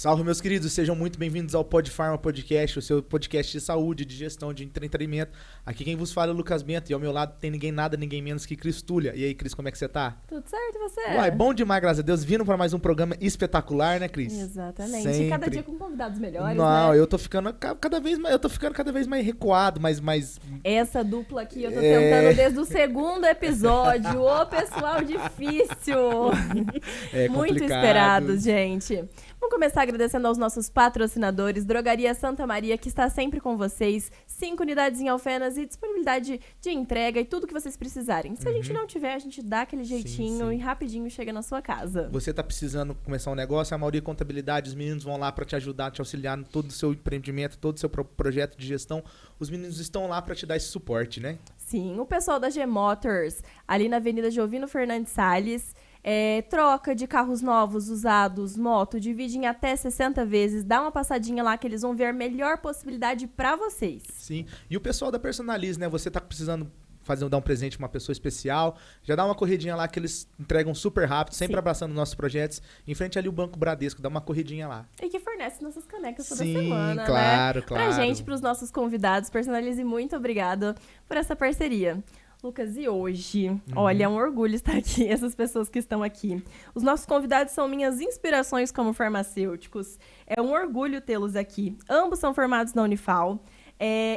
Salve, meus queridos, sejam muito bem-vindos ao Podfarma Podcast, o seu podcast de saúde, de gestão, de entretenimento. Aqui quem vos fala é o Lucas Bento e ao meu lado tem ninguém menos que Cris Tulha. E aí, Cris, como é que você tá? Tudo certo, e você? Uai, bom demais, graças a Deus. Vindo para mais um programa espetacular, né, Cris? Exatamente. Sempre. E cada dia com convidados melhores, Não, né? eu tô ficando cada vez mais recuado, mais... Essa dupla aqui eu tô tentando desde o segundo episódio. Ô, pessoal difícil! É muito complicado. esperado, gente. Vamos começar agradecendo aos nossos patrocinadores, Drogaria Santa Maria, que está sempre com vocês, 5 unidades em Alfenas e disponibilidade de entrega e tudo que vocês precisarem. Se a gente não tiver, a gente dá aquele jeitinho sim. e rapidinho chega na sua casa. Você tá precisando começar um negócio, a Mauri Contabilidade, os meninos vão lá para te ajudar, te auxiliar em todo o seu empreendimento, todo o seu projeto de gestão. Os meninos estão lá para te dar esse suporte, né? Sim, o pessoal da G-Motors, ali na Avenida Jovino Fernandes Salles, troca de carros novos, usados, moto, divide em até 60 vezes, dá uma passadinha lá que eles vão ver a melhor possibilidade para vocês. Sim, e o pessoal da Personalize, né? Você tá precisando dar um presente pra uma pessoa especial, já dá uma corridinha lá que eles entregam super rápido, sempre Sim. abraçando nossos projetos, em frente ali o Banco Bradesco, dá uma corridinha lá. E que fornece nossas canecas toda Sim, semana, claro, né? claro. Pra gente, pros nossos convidados, Personalize, muito obrigada por essa parceria. Lucas, e hoje, olha, é um orgulho estar aqui, essas pessoas que estão aqui. Os nossos convidados são minhas inspirações como farmacêuticos. É um orgulho tê-los aqui. Ambos são formados na Unifal.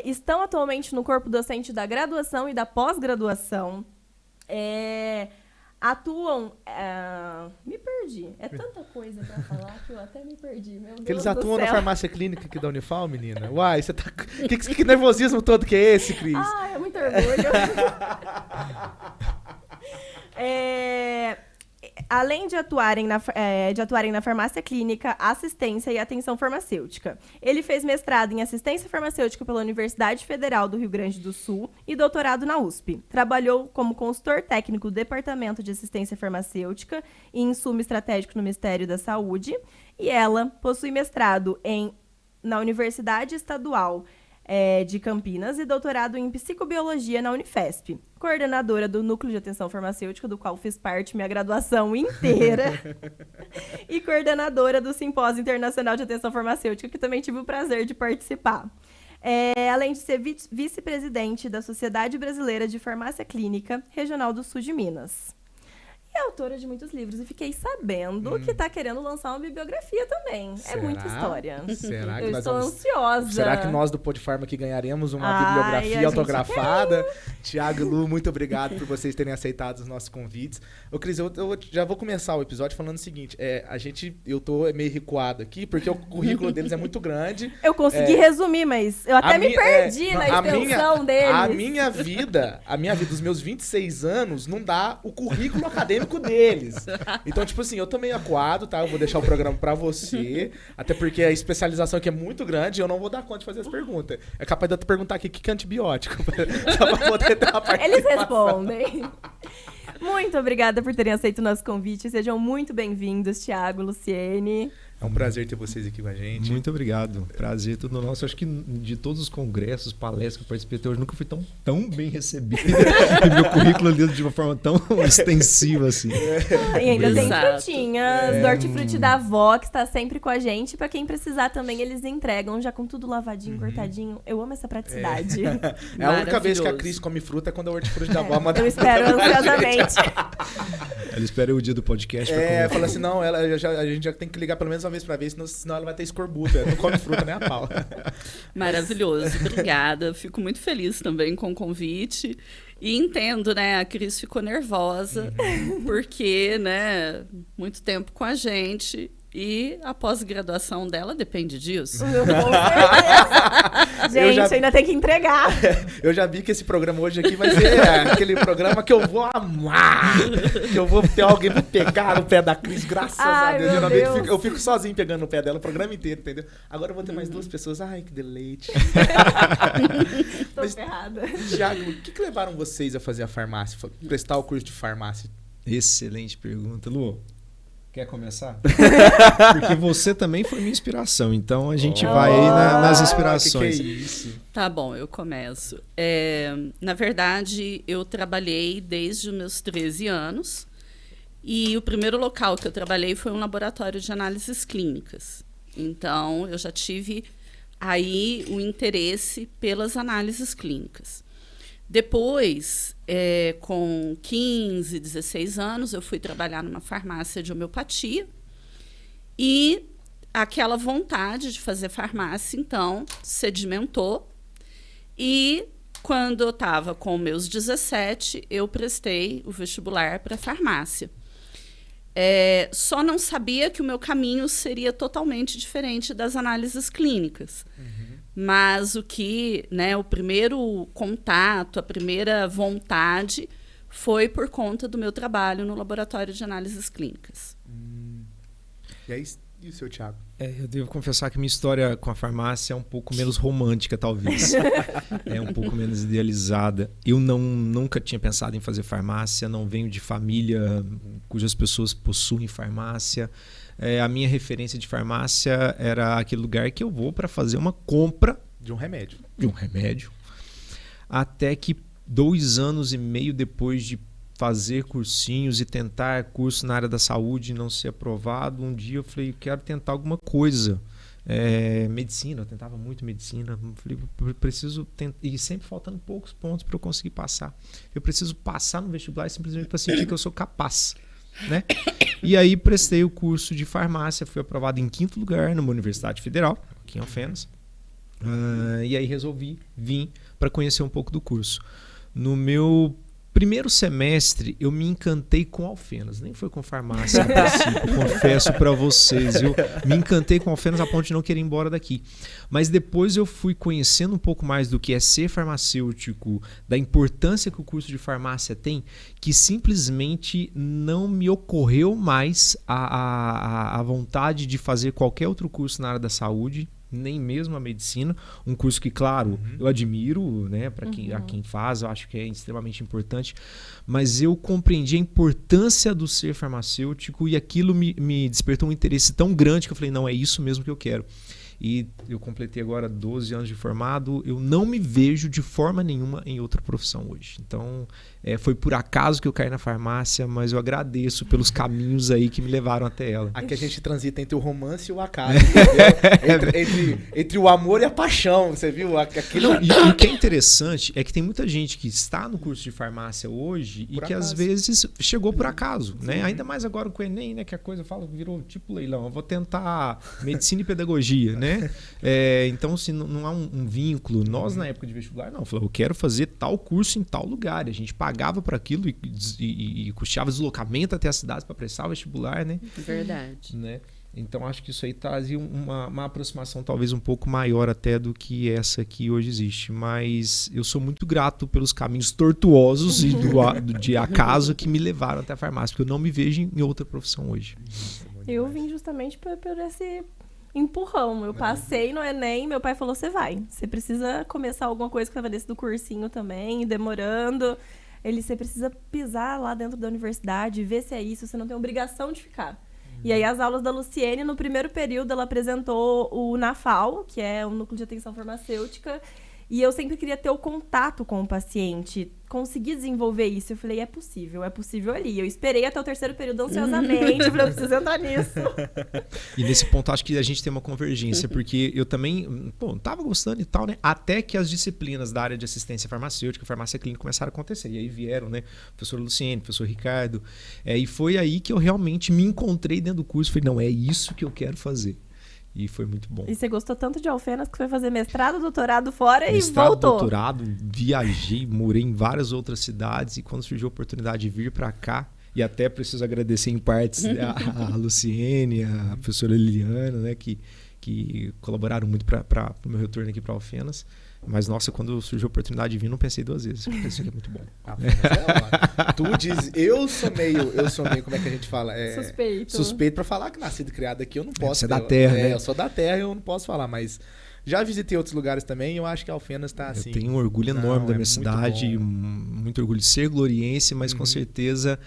Estão atualmente no corpo docente da graduação e da pós-graduação. Atuam... me perdi. É tanta coisa pra falar que eu até me perdi. Meu Deus Que eles do atuam na céu. farmácia clínica aqui da Unifal, menina? Uai, você tá... Que nervosismo todo que é esse, Cris? É muito orgulho. Além de atuarem na farmácia clínica, assistência e atenção farmacêutica. Ele fez mestrado em assistência farmacêutica pela Universidade Federal do Rio Grande do Sul e doutorado na USP. Trabalhou como consultor técnico do Departamento de Assistência Farmacêutica e Insumo Estratégico no Ministério da Saúde. E ela possui mestrado na Universidade Estadual de Campinas e doutorado em psicobiologia na Unifesp. Coordenadora do Núcleo de Atenção Farmacêutica, do qual fiz parte minha graduação inteira. E coordenadora do Simpósio Internacional de Atenção Farmacêutica, que também tive o prazer de participar. Além de ser vice-presidente da Sociedade Brasileira de Farmácia Clínica, Regional do Sul de Minas. E é autora de muitos livros. E fiquei sabendo que está querendo lançar uma bibliografia também. Será? É muita história. Será que Eu nós estou vamos... ansiosa. Será que nós do Podfarma aqui ganharemos uma A bibliografia gente autografada? Tiago e Lu, muito obrigado por vocês terem aceitado os nossos convites. Ô, Cris, eu já vou começar o episódio falando o seguinte. Eu tô meio recuado aqui, porque o currículo deles é muito grande. Eu consegui resumir, mas eu até me perdi na extensão deles. A minha vida, os meus 26 anos, não dá o currículo acadêmico deles. Então, tipo assim, eu tô meio acuado, tá? Eu vou deixar o programa pra você, até porque a especialização aqui é muito grande e eu não vou dar conta de fazer as perguntas. É capaz de eu te perguntar aqui o que é antibiótico, só pra poder ter uma participação. Eles respondem. Muito obrigada por terem aceito o nosso convite. Sejam muito bem-vindos, Thiago, Luciene. É um prazer ter vocês aqui com a gente. Muito obrigado. Prazer tudo nosso. Acho que de todos os congressos, palestras que eu participei até hoje, nunca fui tão bem recebido. E meu currículo ali de uma forma tão extensiva assim. E ainda tem Exato. frutinhas do Hortifruti da avó, que está sempre com a gente. Pra quem precisar também, eles entregam já com tudo lavadinho, cortadinho. Eu amo essa praticidade. É a única vez que a Maravilhoso. Cris come fruta é quando a hortifruti da avó manda. Eu espero ansiosamente. Ela espera o dia do podcast pra comer. Fala assim, não, a gente já tem que ligar pelo menos uma vez pra ver, senão ela vai ter escorbuto. Ela não come fruta nem a pau. Maravilhoso, obrigada. Fico muito feliz também com o convite. E entendo, né? A Cris ficou nervosa, porque, né, muito tempo com a gente. E a pós-graduação dela depende disso. Com certeza. Gente, ainda tem que entregar. Eu já vi que esse programa hoje aqui vai ser aquele programa que eu vou amar. Que eu vou ter alguém pra pegar no pé da Cris, graças a Deus. meu Geralmente Deus. eu fico sozinho pegando no pé dela o programa inteiro, entendeu? Agora eu vou ter mais duas pessoas. Ai, que deleite. Tô Mas, ferrada. Thiago, o que levaram vocês a fazer a farmácia? Prestar o curso de farmácia? Excelente pergunta. Lu, quer começar? Porque você também foi minha inspiração, então a gente vai aí nas inspirações. Que é isso? Tá bom, eu começo. Na verdade, eu trabalhei desde os meus 13 anos e o primeiro local que eu trabalhei foi um laboratório de análises clínicas. Então, eu já tive aí o interesse pelas análises clínicas. Depois, com 15, 16 anos, eu fui trabalhar numa farmácia de homeopatia e aquela vontade de fazer farmácia, então, sedimentou. E quando eu estava com meus 17, eu prestei o vestibular para farmácia. Só não sabia que o meu caminho seria totalmente diferente das análises clínicas. Mas o primeiro contato, a primeira vontade foi por conta do meu trabalho no laboratório de análises clínicas. E aí, e o seu, Thiago? Eu devo confessar que minha história com a farmácia é um pouco menos romântica, talvez. É um pouco menos idealizada. Eu nunca tinha pensado em fazer farmácia, não venho de família cujas pessoas possuem farmácia. A minha referência de farmácia era aquele lugar que eu vou para fazer uma compra de um remédio. Até que 2 anos e meio depois de fazer cursinhos e tentar curso na área da saúde e não ser aprovado, um dia eu falei, quero tentar alguma coisa. Medicina, eu tentava muito medicina. Eu falei, preciso tentar, e sempre faltando poucos pontos para eu conseguir passar. Eu preciso passar no vestibular simplesmente para sentir que eu sou capaz. Né? E aí prestei o curso de farmácia, fui aprovado em 5º lugar numa Universidade Federal, aqui em Alfenas. E aí resolvi vir para conhecer um pouco do curso. No meu primeiro semestre, eu me encantei com Alfenas. Nem foi com farmácia a princípio, confesso para vocês. Eu me encantei com Alfenas a ponto de não querer ir embora daqui. Mas depois eu fui conhecendo um pouco mais do que é ser farmacêutico, da importância que o curso de farmácia tem, que simplesmente não me ocorreu mais a vontade de fazer qualquer outro curso na área da saúde, nem mesmo a medicina, um curso que, claro, eu admiro, né, para quem faz, eu acho que é extremamente importante, mas eu compreendi a importância do ser farmacêutico e aquilo me despertou um interesse tão grande que eu falei, não, é isso mesmo que eu quero. E eu completei agora 12 anos de formado, eu não me vejo de forma nenhuma em outra profissão hoje. Então, foi por acaso que eu caí na farmácia, mas eu agradeço pelos caminhos aí que me levaram até ela. Aqui a gente transita entre o romance e o acaso, entre o amor e a paixão, você viu? E o que é interessante é que tem muita gente que está no curso de farmácia hoje e que às vezes chegou por acaso, né? Ainda mais agora com o Enem, né? Que a coisa virou tipo leilão. Eu vou tentar medicina e pedagogia, né? Então, se não há um vínculo, nós na época de vestibular, não, eu quero fazer tal curso em tal lugar. A gente pagava para aquilo e custeava deslocamento até a cidade para prestar o vestibular, né? Verdade. Né? Então, acho que isso aí trazia uma aproximação talvez um pouco maior até do que essa que hoje existe. Mas eu sou muito grato pelos caminhos tortuosos e de acaso que me levaram até a farmácia, porque eu não me vejo em outra profissão hoje. Eu vim justamente por esse empurrão. Eu passei no Enem, meu pai falou, você precisa começar alguma coisa que estava desse do cursinho também, demorando. Você precisa pisar lá dentro da universidade, ver se é isso, você não tem obrigação de ficar. E aí as aulas da Luciene, no primeiro período, ela apresentou o NAFAL, que é o Núcleo de Atenção Farmacêutica, e eu sempre queria ter o contato com o paciente, conseguir desenvolver isso. Eu falei, é possível ali. Eu esperei até o 3º período ansiosamente, falei, eu preciso entrar nisso. E nesse ponto, acho que a gente tem uma convergência, porque eu também, tava gostando e tal, né? Até que as disciplinas da área de assistência farmacêutica, farmácia clínica começaram a acontecer. E aí vieram, né? Professor Luciene, professor Ricardo. E foi aí que eu realmente me encontrei dentro do curso. Falei, não, é isso que eu quero fazer. E foi muito bom. E você gostou tanto de Alfenas que foi fazer mestrado, doutorado fora e voltou. Mestrado, doutorado, viajei, morei em várias outras cidades e quando surgiu a oportunidade de vir para cá, e até preciso agradecer em partes a Luciene, a professora Liliana, né, que colaboraram muito para o meu retorno aqui para Alfenas. Mas, nossa, quando surgiu a oportunidade de vir, não pensei 2 vezes. Eu pensei que é muito bom. Tu diz, eu sou meio, como é que a gente fala? Suspeito pra falar que nascido e criado aqui, eu não posso. Você é da terra, né? Eu sou da terra e eu não posso falar, mas já visitei outros lugares também e eu acho que Alfenas tá assim. Eu tenho um orgulho enorme da minha cidade, muito orgulho de ser gloriense, mas com certeza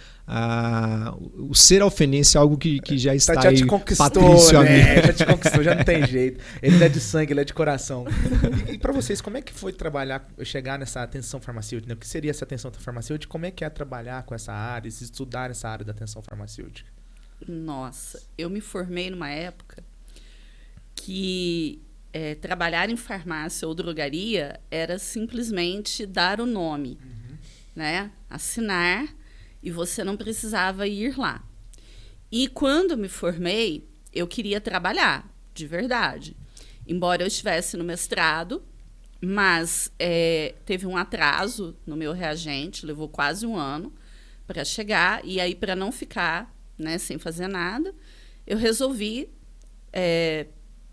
o ser alfenense é algo que já está já aí. Te conquistou, Patrício, né? Já te conquistou, já não tem jeito. Ele não é de sangue, ele é de coração. E para vocês, como é que foi chegar nessa atenção farmacêutica? Né? O que seria essa atenção farmacêutica? Como é que é trabalhar com essa área, estudar essa área da atenção farmacêutica? Nossa, eu me formei numa época que trabalhar em farmácia ou drogaria era simplesmente dar o nome, né? Assinar, e você não precisava ir lá. E quando me formei, eu queria trabalhar, de verdade. Embora eu estivesse no mestrado, mas teve um atraso no meu reagente, levou quase 1 ano para chegar, e aí, para não ficar, né, sem fazer nada, eu resolvi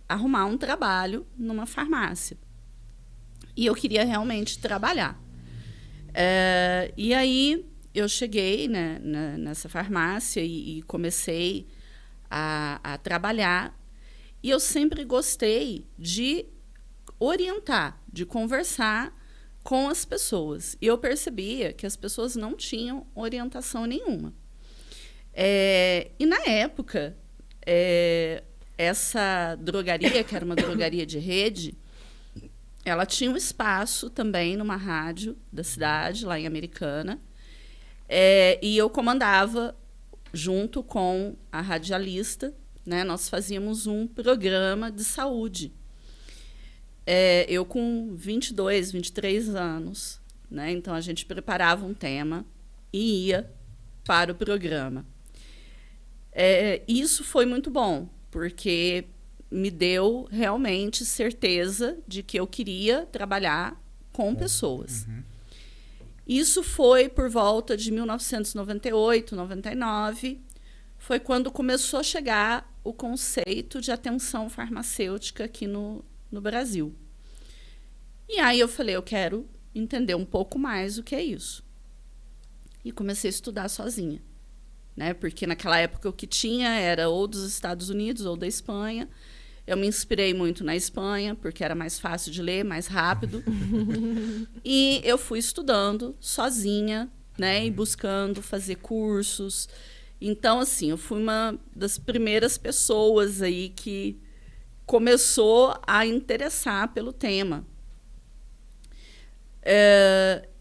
arrumar um trabalho numa farmácia. E eu queria realmente trabalhar. E aí eu cheguei, né, nessa farmácia e comecei a trabalhar. E eu sempre gostei de orientar, de conversar com as pessoas. E eu percebia que as pessoas não tinham orientação nenhuma. E, na época, essa drogaria, que era uma drogaria de rede, ela tinha um espaço também numa rádio da cidade, lá em Americana. E eu comandava, junto com a radialista, né, nós fazíamos um programa de saúde. Eu com 22, 23 anos, né, então a gente preparava um tema e ia para o programa. Isso foi muito bom, porque me deu realmente certeza de que eu queria trabalhar com pessoas. Isso foi por volta de 1998, 99. Foi quando começou a chegar o conceito de atenção farmacêutica aqui no Brasil. E aí eu falei, eu quero entender um pouco mais o que é isso. E comecei a estudar sozinha, né? Porque naquela época o que tinha era ou dos Estados Unidos ou da Espanha. Eu me inspirei muito na Espanha, porque era mais fácil de ler, mais rápido. E eu fui estudando sozinha, né? E buscando fazer cursos. Então, assim, eu fui uma das primeiras pessoas aí que começou a interessar pelo tema.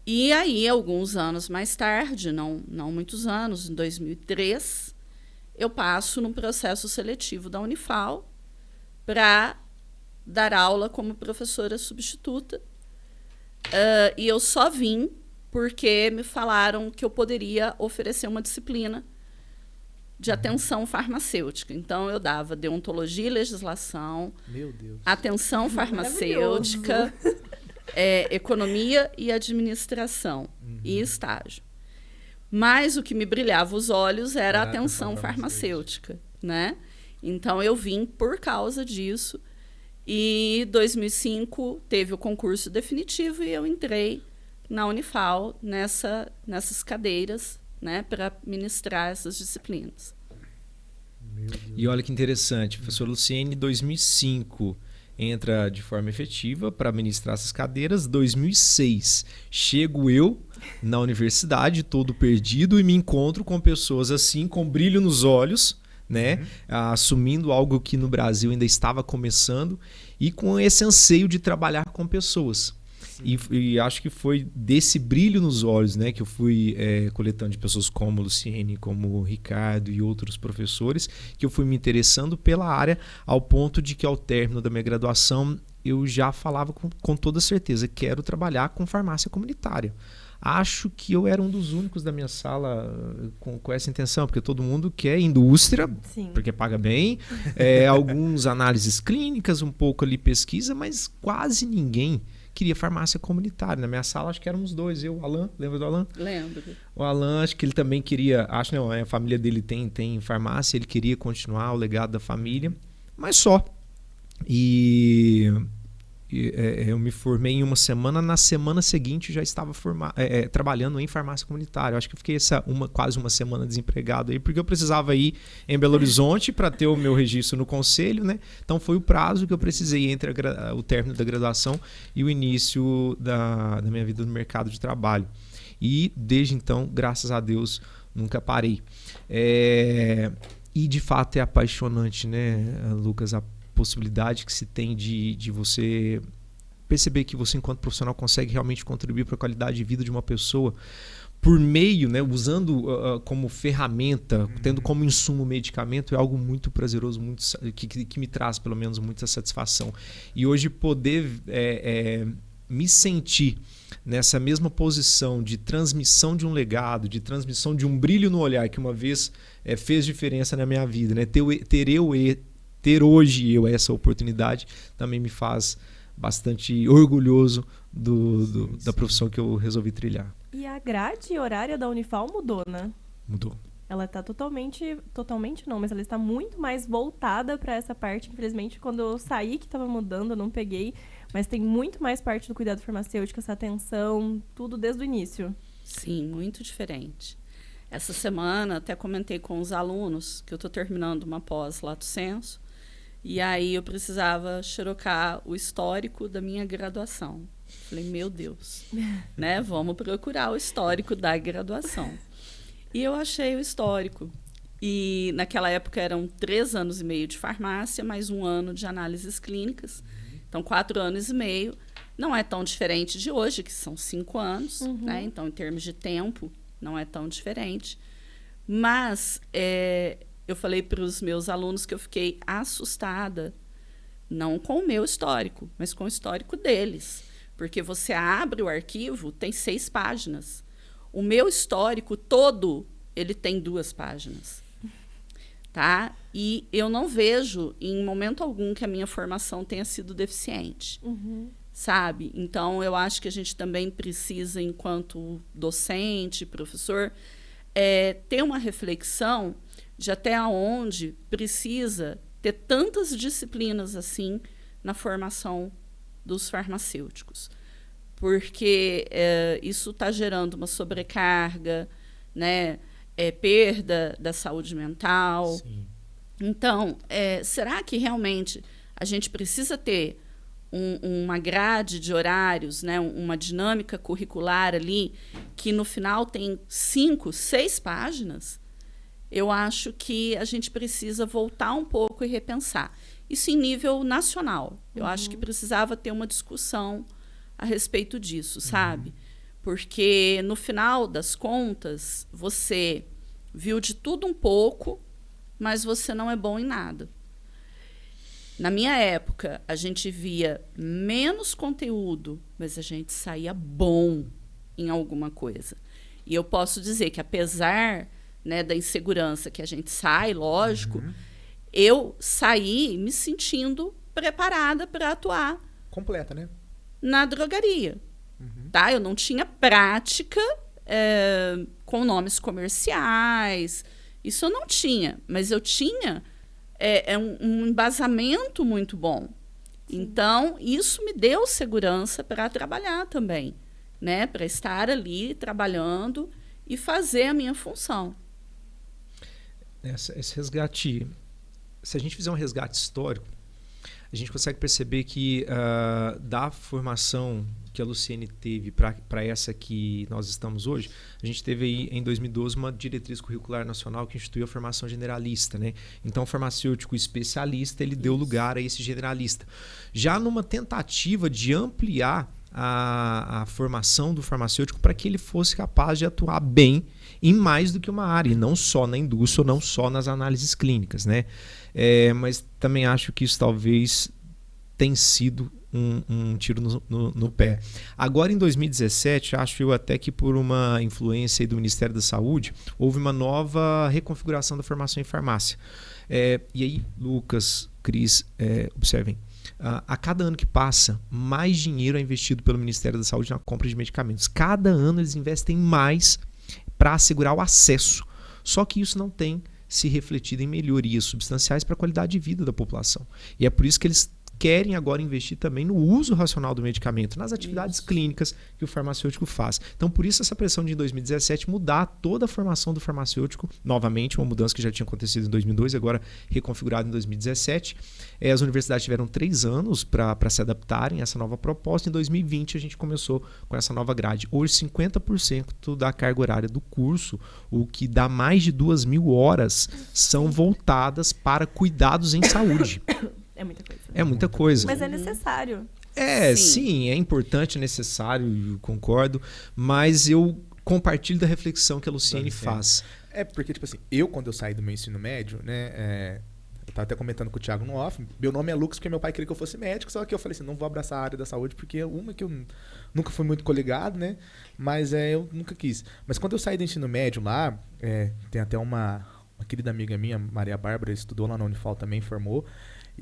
E aí, alguns anos mais tarde, não muitos anos, em 2003, eu passo num processo seletivo da Unifal para dar aula como professora substituta. E eu só vim porque me falaram que eu poderia oferecer uma disciplina de atenção farmacêutica. Então, eu dava deontologia e legislação, Meu Deus. atenção farmacêutica, economia e administração, e estágio. Mas o que me brilhava os olhos era a atenção farmacêutica, né? Então, eu vim por causa disso. E em 2005 teve o concurso definitivo e eu entrei na Unifal nessas cadeiras, né, para ministrar essas disciplinas. E olha que interessante, professor Luciene, em 2005 entra de forma efetiva para ministrar essas cadeiras. 2006 chego eu na universidade, todo perdido, e me encontro com pessoas assim, com brilho nos olhos, né? Assumindo algo que no Brasil ainda estava começando e com esse anseio de trabalhar com pessoas. E acho que foi desse brilho nos olhos, né, que eu fui coletando de pessoas como Luciene, como Ricardo e outros professores, que eu fui me interessando pela área, ao ponto de que ao término da minha graduação eu já falava com toda certeza, quero trabalhar com farmácia comunitária. Acho que eu era um dos únicos da minha sala com essa intenção, porque todo mundo quer indústria, Sim. porque paga bem, alguns análises clínicas, um pouco ali pesquisa, mas quase ninguém queria farmácia comunitária. Na minha sala, acho que éramos 2. Eu, o Alan, lembra do Alan? Lembro. O Alan, acho que ele também queria, acho não, a família dele tem farmácia, ele queria continuar o legado da família, mas só. Eu me formei em uma semana, na semana seguinte já estava trabalhando em farmácia comunitária. Eu acho que eu fiquei quase uma semana desempregado aí, porque eu precisava ir em Belo Horizonte para ter o meu registro no conselho, né? Então foi o prazo que eu precisei entre o término da graduação e o início da minha vida no mercado de trabalho. E desde então, graças a Deus, nunca parei. E de fato é apaixonante, né, Lucas, a possibilidade que se tem de você perceber que você, enquanto profissional, consegue realmente contribuir para a qualidade de vida de uma pessoa por meio, né, usando como ferramenta, tendo como insumo o medicamento, é algo muito prazeroso, muito, que me traz, pelo menos, muita satisfação. E hoje poder me sentir nessa mesma posição de transmissão de um legado, de transmissão de um brilho no olhar, que uma vez fez diferença na minha vida, né? Ter hoje essa oportunidade também me faz bastante orgulhoso da profissão que eu resolvi trilhar. E a grade horária da Unifal mudou, né? Mudou. Ela está totalmente não, mas ela está muito mais voltada para essa parte. Infelizmente, quando eu saí que estava mudando, eu não peguei, mas tem muito mais parte do cuidado farmacêutico, essa atenção, tudo desde o início. Sim, muito diferente. Essa semana até comentei com os alunos que eu estou terminando uma pós Lato Sensu, e aí eu precisava xerocar o histórico da minha graduação. Falei, meu Deus, né? Vamos procurar o histórico da graduação. E eu achei o histórico. E naquela época eram 3 anos e meio de farmácia, mais 1 ano de análises clínicas. Então, 4 anos e meio. Não é tão diferente de hoje, que são 5 anos. Né? Então, em termos de tempo, não é tão diferente. Mas eu falei para os meus alunos que eu fiquei assustada, não com o meu histórico, mas com o histórico deles. Porque você abre o arquivo, tem 6 páginas. O meu histórico todo, ele tem 2 páginas. Tá? E eu não vejo, em momento algum, que a minha formação tenha sido deficiente. Sabe? Então, eu acho que a gente também precisa, enquanto docente, professor, ter uma reflexão de até onde precisa ter tantas disciplinas assim na formação dos farmacêuticos, porque isso está gerando uma sobrecarga, né? Perda da saúde mental. Sim. Então, será que realmente a gente precisa ter uma grade de horários, né? Uma dinâmica curricular ali que no final tem 5, 6 páginas? Eu acho que a gente precisa voltar um pouco e repensar. Isso em nível nacional. Eu acho que precisava ter uma discussão a respeito disso, sabe? Porque, no final das contas, você viu de tudo um pouco, mas você não é bom em nada. Na minha época, a gente via menos conteúdo, mas a gente saía bom em alguma coisa. E eu posso dizer que, apesar, né, da insegurança que a gente sai, lógico, eu saí me sentindo preparada para atuar. Completa, né? Na drogaria. Tá? Eu não tinha prática com nomes comerciais. Isso eu não tinha. Mas eu tinha um embasamento muito bom. Sim. Então, isso me deu segurança para trabalhar também. Né? Para estar ali trabalhando e fazer a minha função. Esse resgate... Se a gente fizer um resgate histórico, a gente consegue perceber que da formação que a Luciene teve para essa que nós estamos hoje, a gente teve aí em 2012 uma diretriz curricular nacional que instituiu a formação generalista, né? Então, o farmacêutico especialista, ele deu lugar a esse generalista. Já numa tentativa de ampliar a formação do farmacêutico para que ele fosse capaz de atuar bem em mais do que uma área, e não só na indústria ou não só nas análises clínicas, né? Mas também acho que isso talvez tenha sido um tiro no pé. Agora, em 2017, acho eu até que por uma influência aí do Ministério da Saúde, houve uma nova reconfiguração da formação em farmácia. E aí, Lucas, Cris, observem, a cada ano que passa, mais dinheiro é investido pelo Ministério da Saúde na compra de medicamentos. Cada ano eles investem mais para assegurar o acesso. Só que isso não tem se refletido em melhorias substanciais para a qualidade de vida da população. E é por isso que eles querem agora investir também no uso racional do medicamento, nas atividades clínicas que o farmacêutico faz. Então, por isso essa pressão de, em 2017, mudar toda a formação do farmacêutico, novamente, uma mudança que já tinha acontecido em 2002, agora reconfigurada em 2017. As universidades tiveram 3 anos para se adaptarem a essa nova proposta. Em 2020, a gente começou com essa nova grade. Hoje, 50% da carga horária do curso, o que dá mais de 2.000 horas, são voltadas para cuidados em saúde. É muita coisa. É muita coisa. Mas é necessário. Sim, é importante, é necessário, eu concordo, mas eu compartilho da reflexão que a Luciene faz. Porque, tipo assim, quando eu saí do meu ensino médio, né, eu tava até comentando com o Thiago no off, meu nome é Lucas porque meu pai queria que eu fosse médico, só que eu falei assim, não vou abraçar a área da saúde, porque uma que eu nunca fui muito coligado, né, mas eu nunca quis. Mas quando eu saí do ensino médio lá, tem até uma querida amiga minha, Maria Bárbara, estudou lá na Unifal também, formou,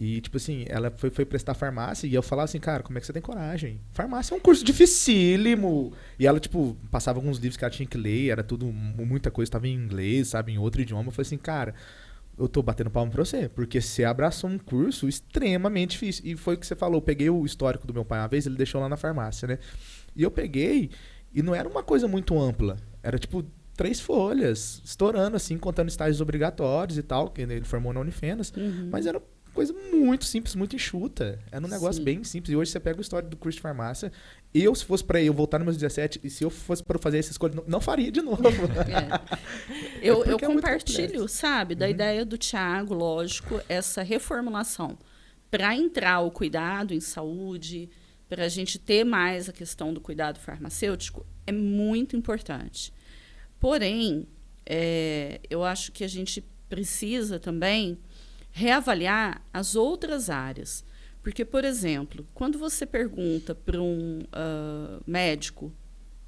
e, tipo assim, ela foi prestar farmácia e eu falava assim, cara, como é que você tem coragem? Farmácia é um curso dificílimo. E ela, tipo, passava alguns livros que ela tinha que ler, era tudo, muita coisa estava em inglês, sabe, em outro idioma. Eu falei assim, cara, eu tô batendo palma pra você, porque você abraçou um curso extremamente difícil. E foi o que você falou, eu peguei o histórico do meu pai uma vez, ele deixou lá na farmácia, né? E eu peguei, e não era uma coisa muito ampla, era tipo 3 folhas, estourando assim, contando estágios obrigatórios e tal, que ele formou na Unifenas, mas era coisa muito simples, muito enxuta. Era um negócio bem simples. E hoje você pega a história do curso de farmácia. Se fosse pra eu voltar nos meus 17, e se eu fosse para fazer essa escolha, não faria de novo. Eu compartilho, sabe, da ideia do Thiago, lógico, essa reformulação. Para entrar o cuidado em saúde, para a gente ter mais a questão do cuidado farmacêutico, é muito importante. Porém, eu acho que a gente precisa também reavaliar as outras áreas. Porque, por exemplo, quando você pergunta para um médico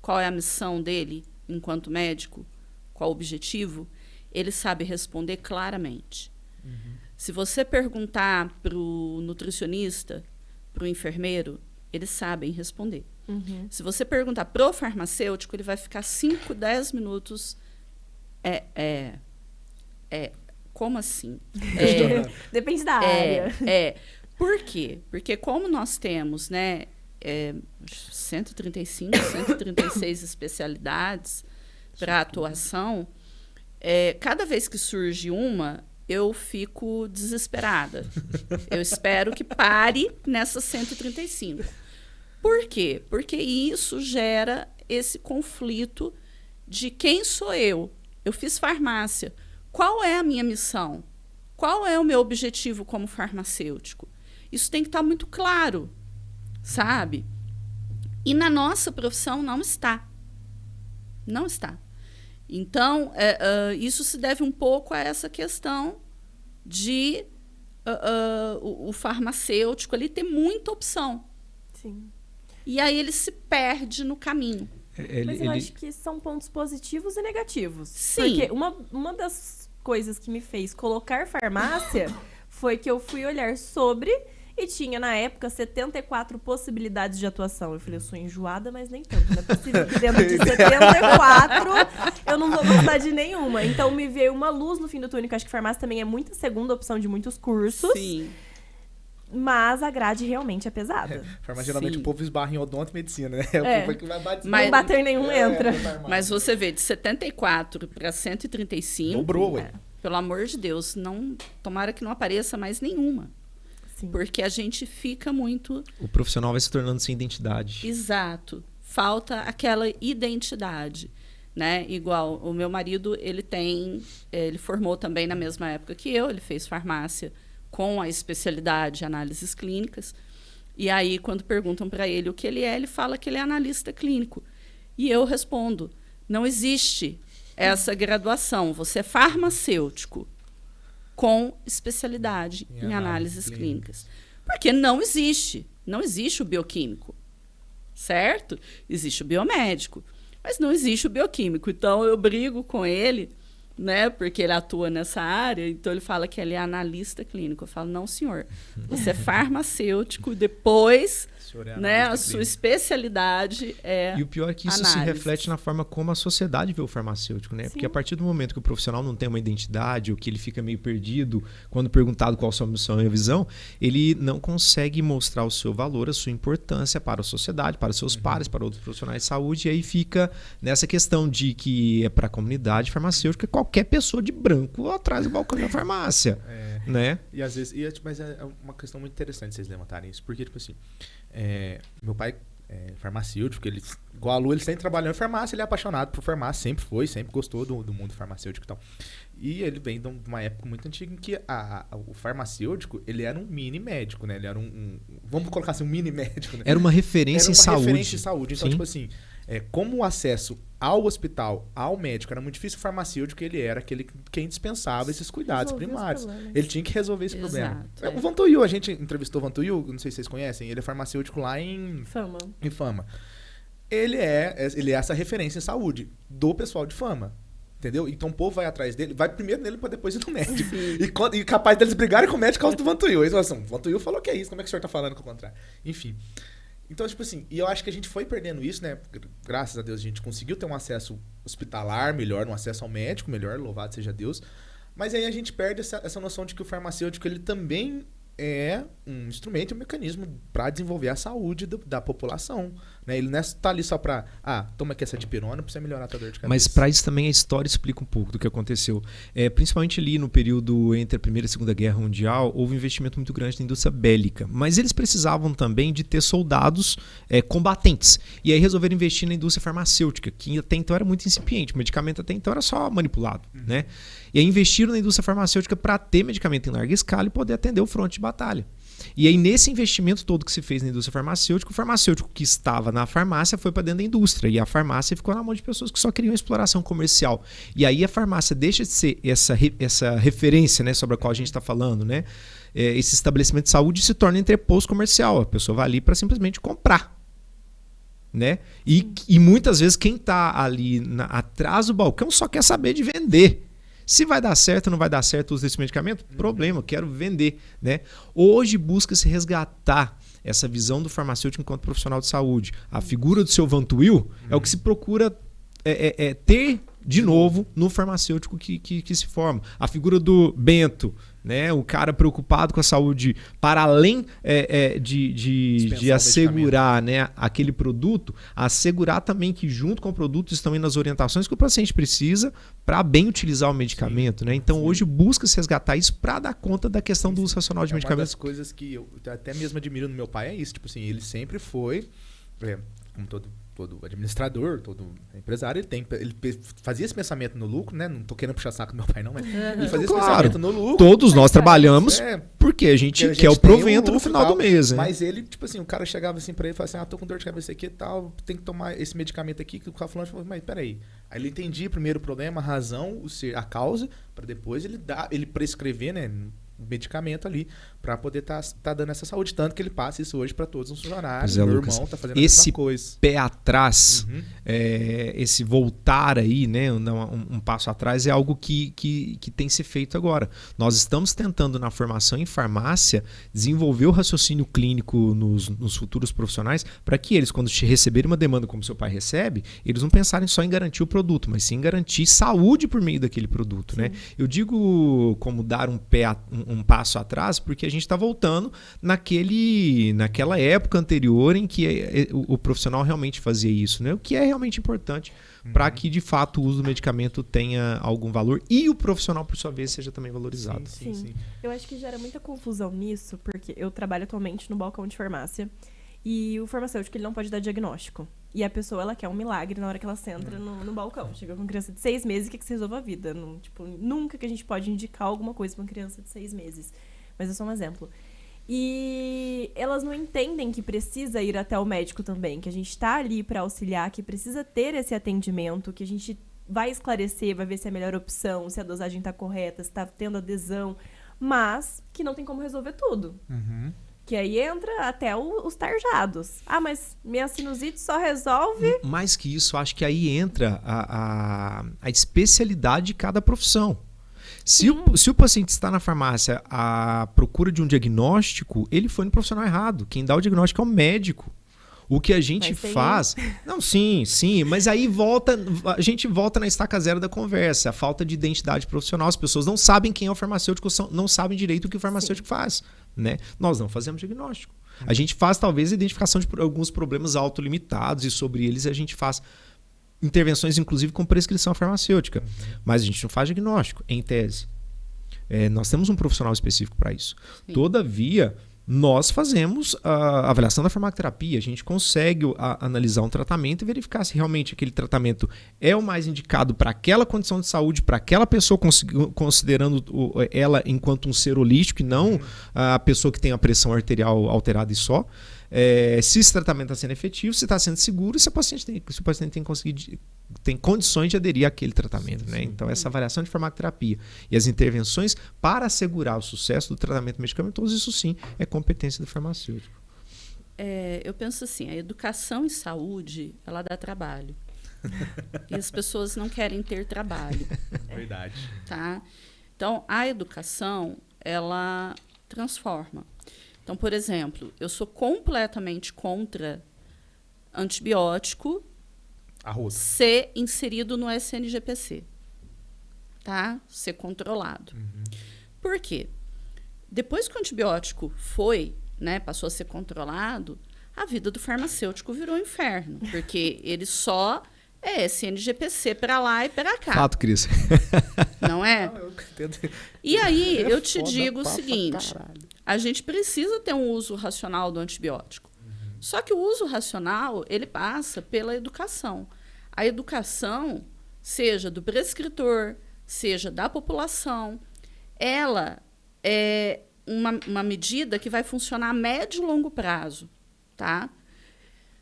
qual é a missão dele enquanto médico, qual o objetivo, ele sabe responder claramente. Se você perguntar para o nutricionista, para o enfermeiro, eles sabem responder. Se você perguntar para o farmacêutico, ele vai ficar 5, 10 minutos. Como assim? Depende da área. Por quê? Porque como nós temos, né, 135, 136 especialidades para atuação, cada vez que surge uma, eu fico desesperada. Eu espero que pare nessas 135. Por quê? Porque isso gera esse conflito de quem sou eu. Eu fiz farmácia. Qual é a minha missão? Qual é o meu objetivo como farmacêutico? Isso tem que estar muito claro, sabe? E na nossa profissão não está. Não está. Então, isso se deve um pouco a essa questão de o farmacêutico ali ter muita opção. Sim. E aí ele se perde no caminho. Mas eu acho que são pontos positivos e negativos. Sim. Porque uma das coisas que me fez colocar farmácia foi que eu fui olhar sobre e tinha, na época, 74 possibilidades de atuação. Eu falei, eu sou enjoada, mas nem tanto. Não é possível que dentro de 74 eu não vou gostar de nenhuma. Então, me veio uma luz no fim do túnel. Acho que farmácia também é muita segunda opção de muitos cursos. Sim. Mas a grade realmente é pesada. Farmácia, geralmente o povo esbarra em odonto e medicina, né? É. O povo que vai bater. Não bater em nenhum entra. Mas você vê, de 74 para 135... Dobrou, ué. Pelo amor de Deus, tomara que não apareça mais nenhuma. Sim. Porque a gente fica muito... O profissional vai se tornando sem identidade. Exato. Falta aquela identidade, né? Igual, o meu marido, ele formou também na mesma época que eu, ele fez farmácia com a especialidade de análises clínicas. E aí, quando perguntam para ele o que ele fala que ele é analista clínico. E eu respondo, não existe essa graduação. Você é farmacêutico com especialidade em análises clínicas. Porque não existe. Não existe o bioquímico, certo? Existe o biomédico, mas não existe o bioquímico. Então, eu brigo com ele, né, porque ele atua nessa área, então ele fala que ele é analista clínico. Eu falo, não, senhor, você é farmacêutico, depois, né, a sua especialidade é E o pior é que isso análise. se reflete na forma como a sociedade vê o farmacêutico, né? Sim. Porque a partir do momento que o profissional não tem uma identidade, ou que ele fica meio perdido, quando perguntado qual a sua missão e a visão, ele não consegue mostrar o seu valor, a sua importância para a sociedade, para seus pares, para outros profissionais de saúde, e aí fica nessa questão de que é para a comunidade farmacêutica qualquer pessoa de branco atrás do balcão da farmácia, né? E às vezes, mas é uma questão muito interessante vocês levantarem isso, porque, tipo assim, meu pai farmacêutico, ele, igual a Lu, ele sempre trabalhou em farmácia, ele é apaixonado por farmácia, sempre gostou do mundo farmacêutico e tal. E ele vem de uma época muito antiga em que o farmacêutico, ele era um mini médico, né? Ele era vamos colocar assim, um mini médico, né? Era uma referência em saúde. Referência em saúde. Então, Sim. tipo assim, como o acesso ao hospital, ao médico, era muito difícil, o farmacêutico, ele era quem dispensava esses cuidados primários. Ele tinha que resolver esse problema. O Vantuil, a gente entrevistou o Vantuil, não sei se vocês conhecem, ele é farmacêutico lá em Fama. Ele é essa referência em saúde do pessoal de Fama. Entendeu? Então o povo vai atrás dele, vai primeiro nele pra depois ir no médico. E capaz deles brigarem com o médico por causa do Vantuil. Eles falam assim, o Vantuil falou que é isso, como é que o senhor tá falando com o contrário? Enfim. Então, tipo assim, e eu acho que a gente foi perdendo isso, né? Graças a Deus a gente conseguiu ter um acesso hospitalar melhor, um acesso ao médico melhor, louvado seja Deus. Mas aí a gente perde essa noção de que o farmacêutico, ele também é um instrumento e um mecanismo para desenvolver a saúde da população. Né? Ele não está ali só para, toma aqui essa dipirona para você melhorar a tua dor de cabeça. Mas para isso também a história explica um pouco do que aconteceu. Principalmente ali no período entre a Primeira e a Segunda Guerra Mundial, houve um investimento muito grande na indústria bélica. Mas eles precisavam também de ter soldados combatentes. E aí resolveram investir na indústria farmacêutica, que até então era muito incipiente. O medicamento até então era só manipulado. Né? E aí investiram na indústria farmacêutica para ter medicamento em larga escala e poder atender o fronte de batalha. E aí, nesse investimento todo que se fez na indústria farmacêutica, o farmacêutico que estava na farmácia foi para dentro da indústria. E a farmácia ficou na mão de pessoas que só queriam exploração comercial. E aí a farmácia deixa de ser essa referência, né, sobre a qual a gente está falando, né? Esse estabelecimento de saúde se torna entreposto comercial. A pessoa vai ali para simplesmente comprar. Né? E muitas vezes quem está ali atrás do balcão só quer saber de vender. Se vai dar certo ou não vai dar certo o uso desse medicamento, problema, eu quero vender. Né? Hoje busca-se resgatar essa visão do farmacêutico enquanto profissional de saúde. A figura do seu Vantuil é o que se procura ter de novo no farmacêutico que se forma. A figura do Bento, né? O cara preocupado com a saúde para além de assegurar, né, aquele produto, assegurar também que junto com o produto estão indo as orientações que o paciente precisa para bem utilizar o medicamento. Né? Então hoje busca-se resgatar isso para dar conta da questão do uso racional de medicamentos. Uma das coisas que eu até mesmo admiro no meu pai é isso. Tipo assim, ele sempre foi, como todo administrador, todo empresário, ele fazia esse pensamento no lucro, né? Não tô querendo puxar saco do meu pai, não, mas ele fazia esse pensamento no lucro. Todos nós trabalhamos porque a gente quer o provento no final do mês. Mas ele, tipo assim, o cara chegava assim pra ele e falava assim, tô com dor de cabeça aqui e tal, tem que tomar esse medicamento aqui, que o cara falou, mas peraí. Aí ele entendia primeiro o problema, a razão, a causa, pra depois ele prescrever, né? Medicamento ali para poder tá dando essa saúde, tanto que ele passa isso hoje para todos os funcionários. Meu irmão tá fazendo a mesma coisa. Esse pé atrás, esse voltar aí, né, um passo atrás é algo que tem se feito agora. Nós estamos tentando na formação em farmácia desenvolver o raciocínio clínico nos futuros profissionais para que eles, quando receberem uma demanda como seu pai recebe, eles não pensarem só em garantir o produto, mas sim em garantir saúde por meio daquele produto. Né? Eu digo como dar um passo atrás, porque a gente está voltando naquela época anterior em que o profissional realmente fazia isso, né? O que é realmente importante para que, de fato, o uso do medicamento tenha algum valor e o profissional, por sua vez, seja também valorizado. Sim. Eu acho que gera muita confusão nisso, porque eu trabalho atualmente no balcão de farmácia e o farmacêutico ele não pode dar diagnóstico. E a pessoa, ela quer um milagre na hora que ela entra no balcão. Chega com criança de 6 meses e quer que você resolva a vida. Nunca que a gente pode indicar alguma coisa para uma criança de 6 meses. Mas é só um exemplo. E elas não entendem que precisa ir até o médico também. Que a gente está ali para auxiliar, que precisa ter esse atendimento, que a gente vai esclarecer, vai ver se é a melhor opção, se a dosagem está correta, se está tendo adesão. Mas que não tem como resolver tudo. Que aí entra até os tarjados. Mas minha sinusite só resolve... Mais que isso, acho que aí entra a especialidade de cada profissão. Se o paciente está na farmácia à procura de um diagnóstico, ele foi no profissional errado. Quem dá o diagnóstico é o médico. O que a gente faz... Não, sim, mas aí a gente volta na estaca zero da conversa. A falta de identidade profissional. As pessoas não sabem quem é o farmacêutico, não sabem direito o que o farmacêutico faz. Né? Nós não fazemos diagnóstico. A gente faz, talvez, a identificação de alguns problemas autolimitados e sobre eles a gente faz intervenções, inclusive, com prescrição farmacêutica. Mas a gente não faz diagnóstico, em tese. Nós temos um profissional específico para isso. Todavia, Nós fazemos a avaliação da farmacoterapia, a gente consegue analisar um tratamento e verificar se realmente aquele tratamento é o mais indicado para aquela condição de saúde, para aquela pessoa, considerando ela enquanto um ser holístico e não a pessoa que tem a pressão arterial alterada e só. Se esse tratamento está sendo efetivo, se está sendo seguro e se o paciente tem condições de aderir àquele tratamento. Sim, né? Então, essa avaliação de farmacoterapia e as intervenções para assegurar o sucesso do tratamento medicamentoso, isso sim é competência do farmacêutico. Eu penso assim, a educação em saúde, ela dá trabalho. E as pessoas não querem ter trabalho. Verdade. Tá? Então, a educação, ela transforma. Então, por exemplo, eu sou completamente contra antibiótico ser inserido no SNGPC, tá? Ser controlado. Por quê? Depois que o antibiótico passou a ser controlado, a vida do farmacêutico virou um inferno, porque ele só é SNGPC para lá e para cá. Fato, Cris. Não é? E aí, eu te digo o seguinte, a gente precisa ter um uso racional do antibiótico. Só que o uso racional, ele passa pela educação. A educação, seja do prescritor, seja da população, ela é uma medida que vai funcionar a médio e longo prazo, tá?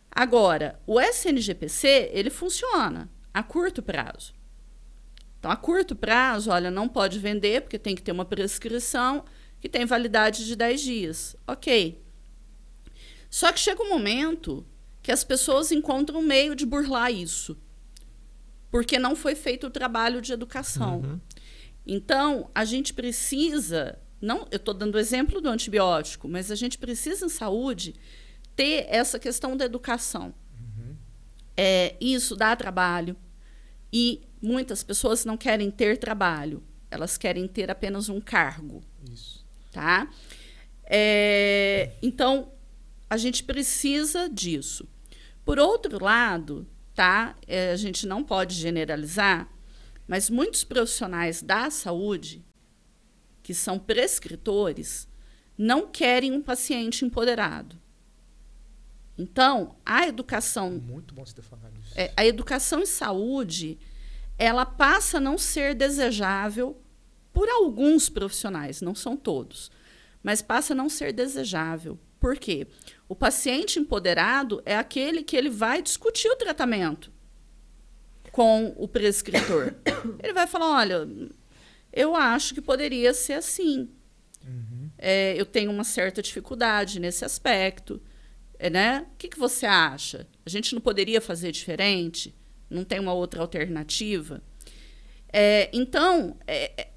Agora, o SNGPC, ele funciona a curto prazo. Então, a curto prazo, olha, não pode vender, porque tem que ter uma prescrição que tem validade de 10 dias. Ok. Só que chega um momento que as pessoas encontram um meio de burlar isso, porque não foi feito o trabalho de educação. Então, a gente precisa... eu estou dando o exemplo do antibiótico, mas a gente precisa, em saúde, ter essa questão da educação. Isso dá trabalho. E muitas pessoas não querem ter trabalho. Elas querem ter apenas um cargo. Isso. Tá? Então, a gente precisa disso. Por outro lado, tá? A gente não pode generalizar, mas muitos profissionais da saúde, que são prescritores, não querem um paciente empoderado. Então, a educação... Muito bom você ter falado isso. A educação em saúde, ela passa a não ser desejável por alguns profissionais, não são todos, mas passa a não ser desejável. Por quê? O paciente empoderado é aquele que ele vai discutir o tratamento com o prescritor. Ele vai falar, olha, eu acho que poderia ser assim. Eu tenho uma certa dificuldade nesse aspecto. Né? O que você acha? A gente não poderia fazer diferente? Não tem uma outra alternativa? Então,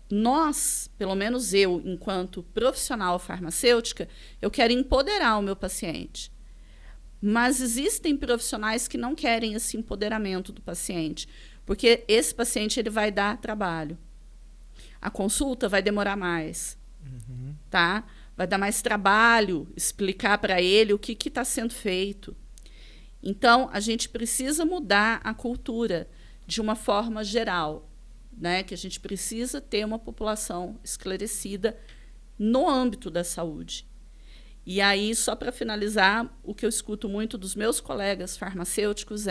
nós, pelo menos eu, enquanto profissional farmacêutica, eu quero empoderar o meu paciente. Mas existem profissionais que não querem esse empoderamento do paciente, porque esse paciente ele vai dar trabalho. A consulta vai demorar mais, tá? Vai dar mais trabalho explicar para ele o que está sendo feito. Então, a gente precisa mudar a cultura de uma forma geral, né? Que a gente precisa ter uma população esclarecida no âmbito da saúde. E aí, só para finalizar, o que eu escuto muito dos meus colegas farmacêuticos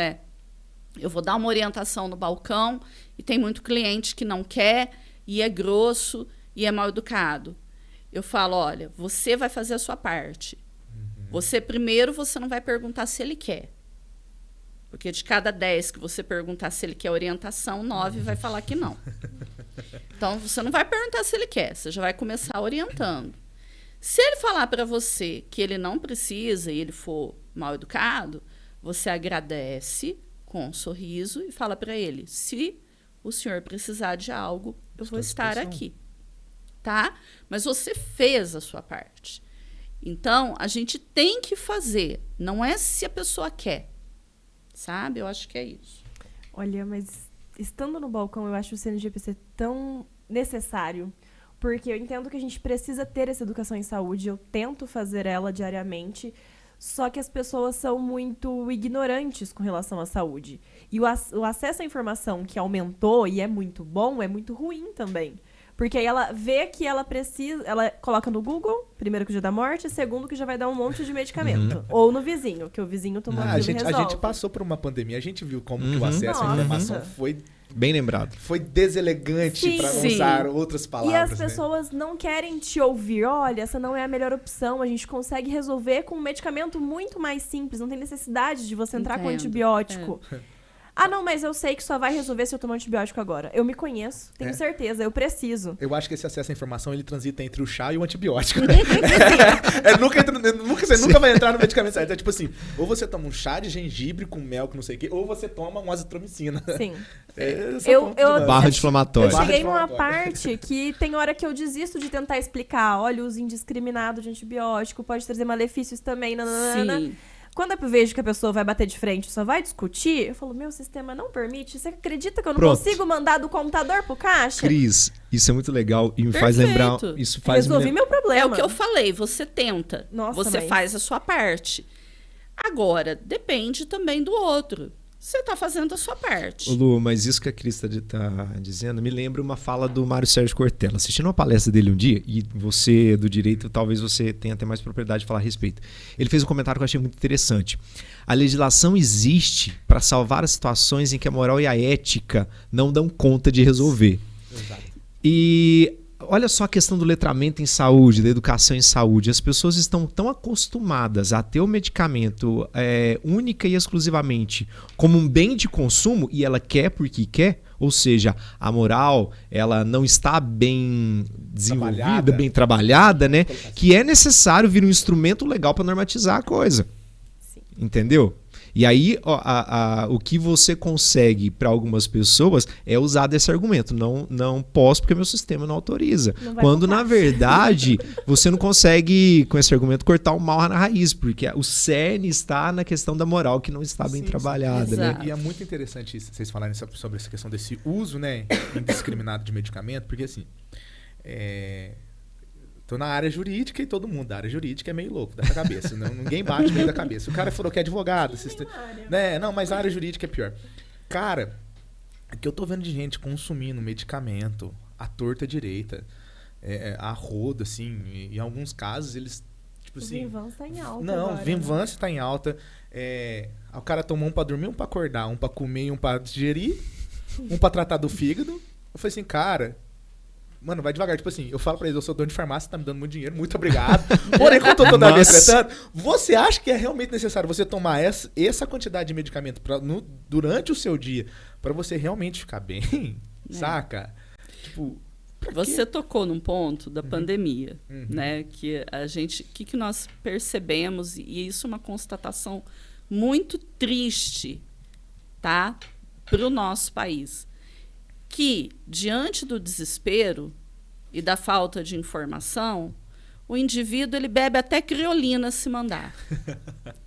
eu vou dar uma orientação no balcão e tem muito cliente que não quer e é grosso e é mal educado. Eu falo, olha, você vai fazer a sua parte. Você não vai perguntar se ele quer. Porque de cada 10 que você perguntar se ele quer orientação, 9 vai falar que não. Então, você não vai perguntar se ele quer, você já vai começar orientando. Se ele falar para você que ele não precisa e ele for mal educado, você agradece com um sorriso e fala para ele, se o senhor precisar de algo, eu vou estar aqui. Tá? Mas você fez a sua parte. Então, a gente tem que fazer. Não é se a pessoa quer. Sabe? Eu acho que é isso. Olha, mas estando no balcão, eu acho o CNGPC tão necessário. Porque eu entendo que a gente precisa ter essa educação em saúde. Eu tento fazer ela diariamente. Só que as pessoas são muito ignorantes com relação à saúde. E o acesso à informação que aumentou e é muito bom, é muito ruim também. Porque aí ela vê que ela precisa... Ela coloca no Google, primeiro que o dia da morte, segundo que já vai dar um monte de medicamento. Ou no vizinho, que o vizinho tomou aquilo e resolve. A gente passou por uma pandemia, a gente viu como que o acesso à informação foi... Bem lembrado. Foi deselegante para não usar outras palavras. E as pessoas não querem te ouvir. Olha, essa não é a melhor opção. A gente consegue resolver com um medicamento muito mais simples. Não tem necessidade de você entrar com antibiótico. Ah, não, mas eu sei que só vai resolver se eu tomar antibiótico agora. Eu me conheço, tenho certeza, eu preciso. Eu acho que esse acesso à informação, ele transita entre o chá e o antibiótico. Você nunca vai entrar no medicamento certo. É tipo assim, ou você toma um chá de gengibre com mel, que não sei o quê, ou você toma um azitromicina. Sim. Barra de inflamatório. Eu cheguei numa parte que tem hora que eu desisto de tentar explicar. Olha, o uso indiscriminado de antibiótico pode trazer malefícios também. Sim. Quando eu vejo que a pessoa vai bater de frente e só vai discutir, eu falo, meu sistema não permite. Você acredita que eu não consigo mandar do computador pro caixa? Cris, isso é muito legal e me faz lembrar... Resolvi meu problema. É o que eu falei, você tenta. Nossa, você faz a sua parte. Agora, depende também do outro. Você tá fazendo a sua parte. Ô Lu, mas isso que a Cris tá dizendo me lembra uma fala do Mário Sérgio Cortella. Assistindo uma palestra dele um dia, e você do direito, talvez você tenha até mais propriedade de falar a respeito. Ele fez um comentário que eu achei muito interessante. A legislação existe para salvar as situações em que a moral e a ética não dão conta de resolver. Exato. E olha só a questão do letramento em saúde, da educação em saúde. As pessoas estão tão acostumadas a ter o medicamento única e exclusivamente como um bem de consumo, e ela quer porque quer, ou seja, a moral ela não está bem desenvolvida, bem trabalhada, né? Que é necessário vir um instrumento legal para normatizar a coisa. Sim. Entendeu? E aí, o que você consegue para algumas pessoas é usar desse argumento. Não posso porque meu sistema não autoriza. Quando, na verdade, você não consegue, com esse argumento, cortar o mal na raiz. Porque o cerne está na questão da moral que não está bem trabalhada. Né? E é muito interessante isso, vocês falarem sobre essa questão desse uso, né, indiscriminado de medicamento. Porque, assim, tô na área jurídica e todo mundo da área jurídica é meio louco da cabeça. Ninguém bate meio da cabeça. O cara falou que é advogado. Não, mas a área jurídica é pior. Cara, o que eu tô vendo de gente consumindo medicamento à torta direita, a roda, assim, em alguns casos eles... Tipo assim, o Vinvance tá em alta. Não, agora, Vinvance tá em alta. O cara tomou um pra dormir, um pra acordar, um pra comer e um pra digerir, um pra tratar do fígado. Eu falei assim, cara... Mano, vai devagar. Tipo assim, eu falo pra eles, eu sou dono de farmácia, tá me dando muito dinheiro, muito obrigado. Porém, quando eu tô toda vez tratando, você acha que é realmente necessário você tomar essa quantidade de medicamento durante o seu dia pra você realmente ficar bem? Saca? Tipo, você tocou num ponto da pandemia, né? Que a gente, que nós percebemos, e isso é uma constatação muito triste, tá? Pro nosso país. Que, diante do desespero e da falta de informação, o indivíduo ele bebe até criolina se mandar.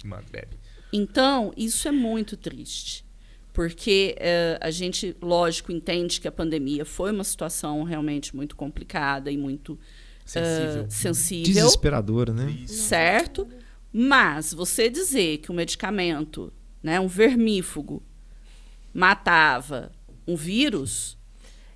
Mano, bebe. Então, isso é muito triste. Porque a gente, lógico, entende que a pandemia foi uma situação realmente muito complicada e muito sensível. Desesperadora, né? Certo? Mas você dizer que um medicamento, né, um vermífugo, matava um vírus,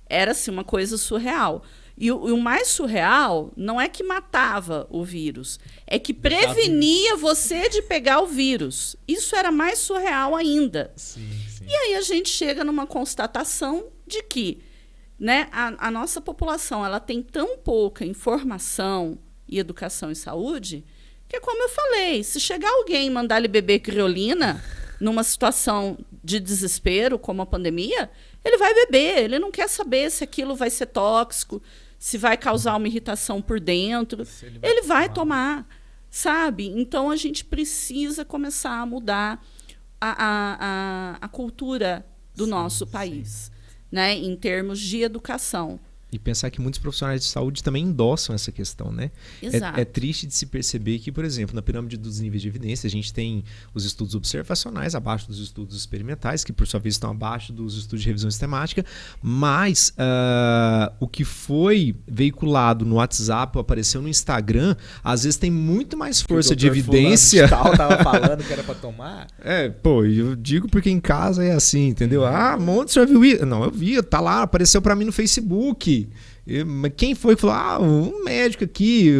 era assim, uma coisa surreal. E o mais surreal não é que matava o vírus, é que prevenia você de pegar o vírus. Isso era mais surreal ainda. Sim. E aí a gente chega numa constatação de que, né, a nossa população ela tem tão pouca informação e educação em saúde que, como eu falei, se chegar alguém e mandar ele beber criolina numa situação de desespero, como a pandemia, ele vai beber, ele não quer saber se aquilo vai ser tóxico, se vai causar uma irritação por dentro. Ele vai tomar, sabe? Então, a gente precisa começar a mudar a cultura do nosso país, né? Em termos de educação. E pensar que muitos profissionais de saúde também endossam essa questão, né? Exato. É triste de se perceber que, por exemplo, na pirâmide dos níveis de evidência, a gente tem os estudos observacionais abaixo dos estudos experimentais, que por sua vez estão abaixo dos estudos de revisão sistemática, mas o que foi veiculado no WhatsApp ou apareceu no Instagram, às vezes tem muito mais força de evidência. O Dr. tava falando que era pra tomar. Eu digo porque em casa é assim, entendeu? Monte, você já viu isso? Não, eu vi, tá lá, apareceu pra mim no Facebook. Mas quem foi que falou, um médico aqui,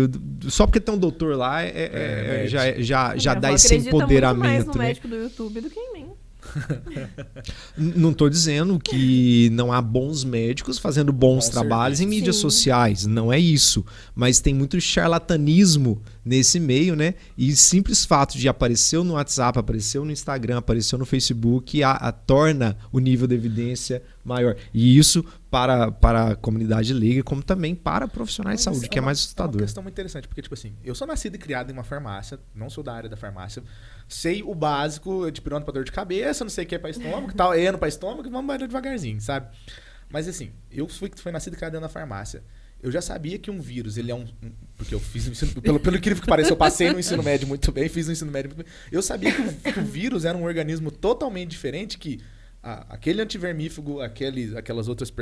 só porque tem um doutor lá, já dá esse empoderamento. Muito mais no né? médico do YouTube do que em mim. Não estou dizendo que não há bons médicos fazendo bons trabalhos em mídias sociais, não é isso. Mas tem muito charlatanismo nesse meio, né? E simples fato de aparecer no WhatsApp, apareceu no Instagram, apareceu no Facebook, torna o nível de evidência maior. E isso para a comunidade leiga, como também para profissionais de saúde, que é mais assustador. É uma questão muito interessante, porque, tipo assim, eu sou nascido e criado em uma farmácia, não sou da área da farmácia, sei o básico de pirona pra dor de cabeça, não sei o que é pra estômago, tal, eno pra estômago, vamos mais devagarzinho, sabe? Mas assim, eu fui nascido e criado dentro da farmácia. Eu já sabia que um vírus, ele é porque eu fiz o ensino, pelo incrível que pareça, eu passei no ensino médio muito bem, fiz o ensino médio muito bem. Eu sabia que o vírus era um organismo totalmente diferente, que aquele antivermífugo, aquelas outras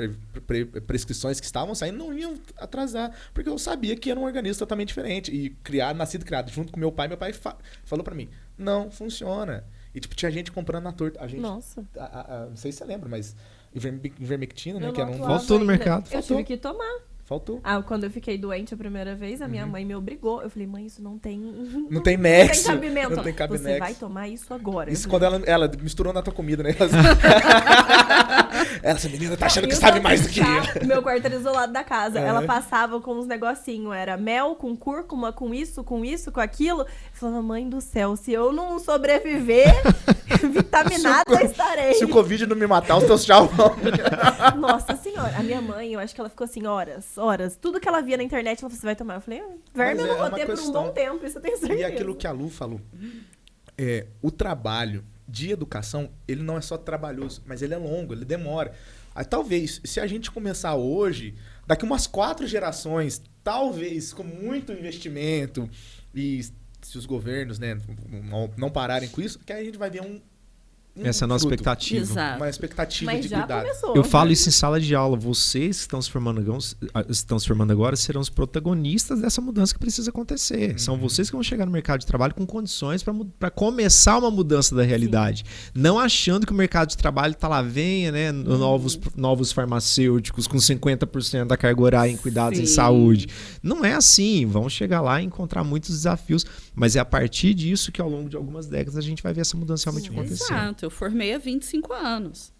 prescrições que estavam saindo não iam atrasar, porque eu sabia que era um organismo totalmente diferente. E nascido e criado junto com meu pai falou pra mim, não funciona. E tipo, tinha gente comprando na torta. A gente, Nossa. Não sei se você lembra, mas ivermectina, né? Eu Que era não um... atuava Faltou no ainda. mercado. Eu tive que tomar. Faltou. Quando eu fiquei doente a primeira vez, a minha mãe me obrigou. Eu falei, mãe, isso não tem... Não tem nexo. Não tem cabimento. Não tem cabimento. Você vai tomar isso agora. Isso quando ela misturou na tua comida, né? Essa menina tá achando que sabe mais do que eu. Meu quarto era isolado da casa. É. Ela passava com uns negocinhos. Era mel com cúrcuma, com isso, com aquilo. Eu falava, mãe do céu, se eu não sobreviver, vitaminada estarei. Se o Covid não me matar, os teus tchau vão. Nossa senhora. A minha mãe, eu acho que ela ficou assim, horas. Tudo que ela via na internet, ela falou, você vai tomar. Eu falei, verme eu não vou ter por um bom tempo, isso eu tenho certeza. E aquilo que a Lu falou, o trabalho de educação, ele não é só trabalhoso, mas ele é longo, ele demora. Aí, talvez, se a gente começar hoje, daqui umas 4 gerações, talvez com muito investimento, e se os governos, né, não pararem com isso, que aí a gente vai ver essa é a nossa fruto. expectativa. Exato. Uma expectativa Mas de já cuidado. começou. Eu falo isso em sala de aula. Vocês que estão se formando agora serão os protagonistas dessa mudança que precisa acontecer. São vocês que vão chegar no mercado de trabalho com condições para começar uma mudança da realidade. Não achando que o mercado de trabalho está lá, venha, né? Novos farmacêuticos com 50% da carga horária em cuidados em saúde. Não é assim. Vão chegar lá e encontrar muitos desafios. Mas é a partir disso que ao longo de algumas décadas a gente vai ver essa mudança realmente acontecer. Exato. Eu formei há 25 anos.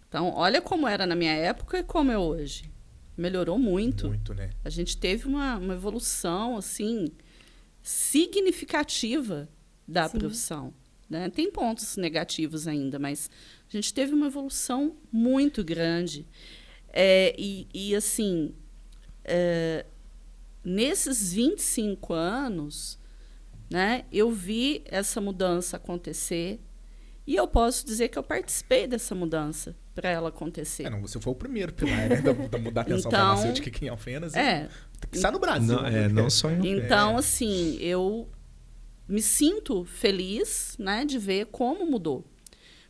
Então, olha como era na minha época e como é hoje. Melhorou muito. Muito, né? A gente teve uma evolução, assim, significativa da profissão. Né? Tem pontos negativos ainda, mas a gente teve uma evolução muito grande. Assim, nesses 25 anos, né, eu vi essa mudança acontecer. E eu posso dizer que eu participei dessa mudança para ela acontecer. Não, você foi o primeiro pilar, né, da atenção então, farmacêutica aqui em Alfenas. Que está no Brasil. Não só em Então, assim, eu me sinto feliz, né, de ver como mudou.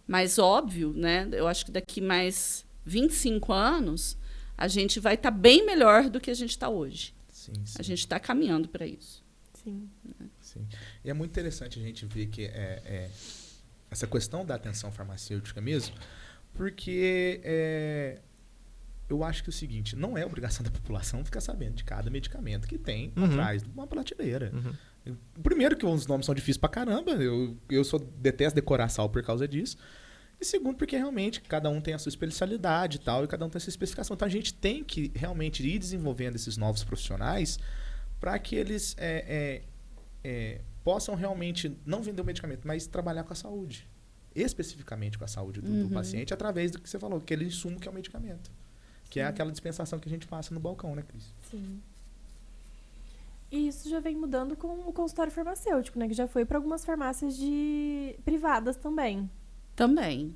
Mas, óbvio, né, eu acho que daqui mais 25 anos, a gente vai estar bem melhor do que a gente está hoje. Sim. A gente está caminhando para isso. Sim. E é muito interessante a gente ver que essa questão da atenção farmacêutica mesmo, porque eu acho que é o seguinte, não é obrigação da população ficar sabendo de cada medicamento que tem atrás de uma prateleira. Primeiro que os nomes são difíceis pra caramba, eu detesto decorar sal por causa disso. E segundo, porque realmente cada um tem a sua especialidade e tal, e cada um tem a sua especificação. Então a gente tem que realmente ir desenvolvendo esses novos profissionais para que eles possam realmente não vender o medicamento, mas trabalhar com a saúde. Especificamente com a saúde do paciente, através do que você falou, aquele insumo que é o medicamento. Que é aquela dispensação que a gente passa no balcão, né, Cris? Sim. E isso já vem mudando com o consultório farmacêutico, né? Que já foi para algumas farmácias privadas também. Também.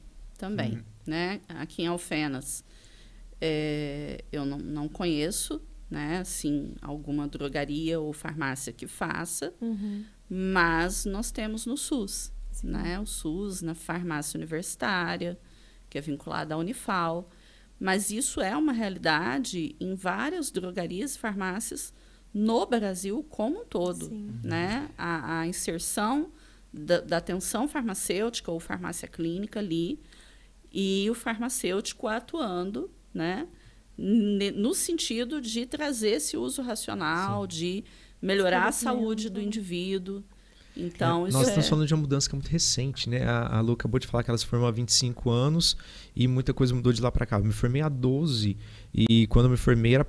Né? Aqui em Alfenas, eu não conheço, né, assim, alguma drogaria ou farmácia que faça, mas nós temos no SUS, né? O SUS na farmácia universitária, que é vinculada à Unifal, mas isso é uma realidade em várias drogarias e farmácias no Brasil como um todo, né? A inserção da atenção farmacêutica ou farmácia clínica ali e o farmacêutico atuando, né, no sentido de trazer esse uso racional, de melhorar a saúde do indivíduo. Então, nós estamos falando de uma mudança que é muito recente, né? A Lu acabou de falar que ela se formou há 25 anos e muita coisa mudou de lá para cá. Eu me formei há 12 e quando eu me formei era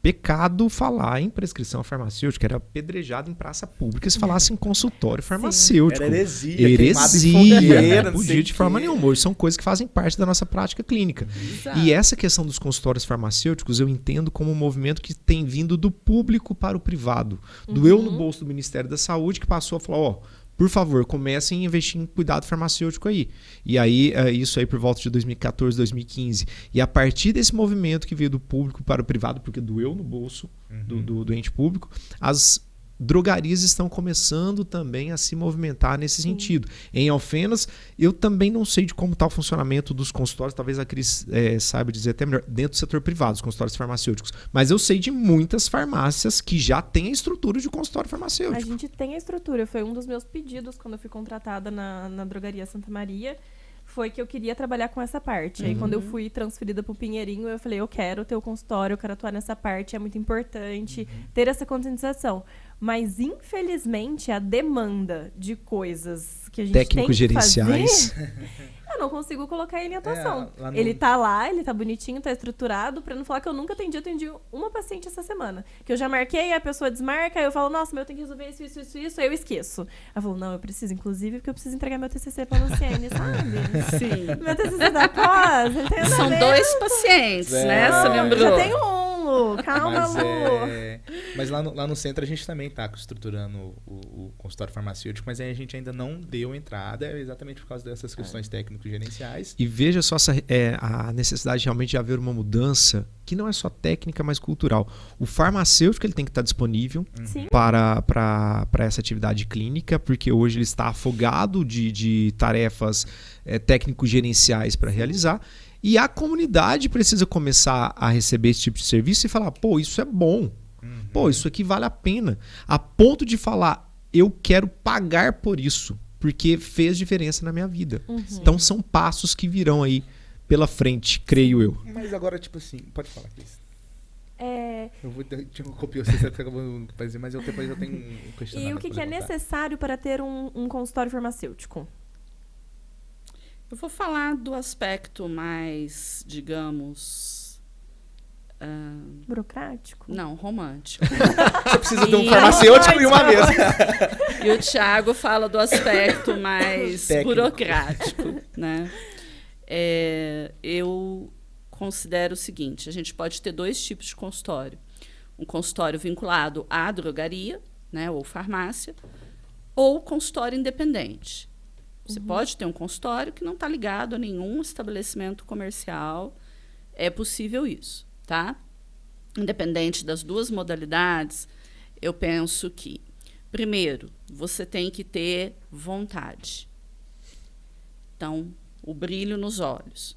pecado falar em prescrição farmacêutica, era apedrejado em praça pública se falasse em consultório farmacêutico. Era heresia, não podia de forma nenhuma. Hoje são coisas que fazem parte da nossa prática clínica. Exato. E essa questão dos consultórios farmacêuticos eu entendo como um movimento que tem vindo do público para o privado. Do eu no bolso do Ministério da Saúde, que passou a falar, por favor, comecem a investir em cuidado farmacêutico aí. E aí, isso aí por volta de 2014, 2015. E a partir desse movimento que veio do público para o privado, porque doeu no bolso do ente público, as drogarias estão começando também a se movimentar nesse sentido. Em Alfenas, eu também não sei de como está o funcionamento dos consultórios, talvez a Cris saiba dizer até melhor, dentro do setor privado, os consultórios farmacêuticos. Mas eu sei de muitas farmácias que já têm a estrutura de consultório farmacêutico. A gente tem a estrutura. Foi um dos meus pedidos quando eu fui contratada na Drogaria Santa Maria. Foi que eu queria trabalhar com essa parte. Aí, quando eu fui transferida para o Pinheirinho, eu falei, eu quero ter o consultório, eu quero atuar nessa parte, é muito importante ter essa conscientização. Mas, infelizmente, a demanda de coisas que a gente técnicos tem que gerenciais. fazer, eu não consigo colocar ele em atuação. No... Ele tá lá, ele tá bonitinho, tá estruturado, pra não falar que eu nunca atendi. Eu atendi uma paciente essa semana. Que eu já marquei, a pessoa desmarca, aí eu falo, nossa, mas eu tenho que resolver isso, aí eu esqueço. Ela falou, não, eu preciso, inclusive, porque eu preciso entregar meu TCC pra Luciene, sabe? Sim. Meu TCC da pós, São 2 pacientes, né? Você lembrou? Já tenho Lu. Calma, Lu. Mas lá no centro a gente também tá estruturando o consultório farmacêutico, mas aí a gente ainda não deu entrada, exatamente por causa dessas questões técnico-gerenciais. E veja só a necessidade realmente de haver uma mudança que não é só técnica, mas cultural. O farmacêutico ele tem que estar disponível para essa atividade clínica, porque hoje ele está afogado de tarefas técnico-gerenciais para realizar. E a comunidade precisa começar a receber esse tipo de serviço e falar, pô, isso é bom. Pô, isso aqui vale a pena. A ponto de falar, eu quero pagar por isso, porque fez diferença na minha vida. Então são passos que virão aí pela frente, creio eu. Mas agora, tipo assim, pode falar, Cris. Eu vou copiar você acabou de dizer, mas depois eu tenho um questionamento. E o que é necessário para ter um consultório farmacêutico? Eu vou falar do aspecto mais, digamos... burocrático? Não, romântico. Você precisa de um farmacêutico e uma mesa. E o Thiago fala do aspecto mais burocrático, né? Eu considero o seguinte, a gente pode ter 2 tipos de consultório. Um consultório vinculado à drogaria, né, ou farmácia, ou consultório independente. Você pode ter um consultório que não está ligado a nenhum estabelecimento comercial. É possível isso, tá? Independente das 2 modalidades, eu penso que, primeiro, você tem que ter vontade. Então, o brilho nos olhos.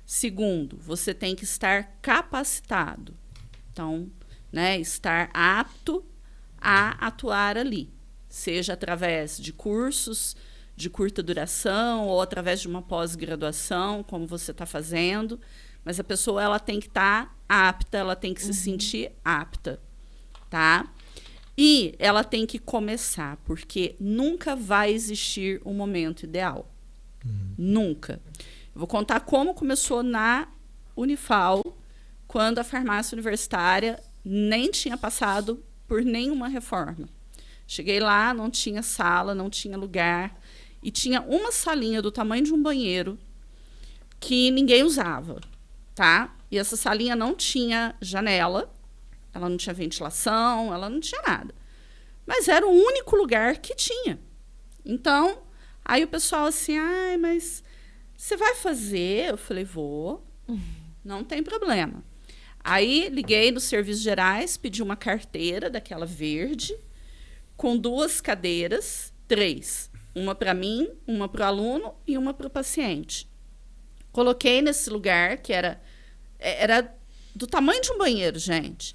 Segundo, você tem que estar capacitado. Então, né, estar apto a atuar ali, seja através de cursos de curta duração ou através de uma pós-graduação, como você está fazendo, mas a pessoa ela tem que estar apta, ela tem que se sentir apta, tá? E ela tem que começar, porque nunca vai existir um momento ideal. Nunca. Eu vou contar como começou na Unifal, quando a farmácia universitária nem tinha passado por nenhuma reforma. Cheguei lá, não tinha sala, não tinha lugar, e tinha uma salinha do tamanho de um banheiro que ninguém usava, tá? E essa salinha não tinha janela, ela não tinha ventilação, ela não tinha nada. Mas era o único lugar que tinha. Então, aí o pessoal assim, ai, mas você vai fazer? Eu falei, vou, não tem problema. Aí liguei nos serviços gerais, pedi uma carteira daquela verde, com 2 cadeiras, 3. Uma para mim, uma para o aluno e uma para o paciente. Coloquei nesse lugar, que era do tamanho de um banheiro, gente.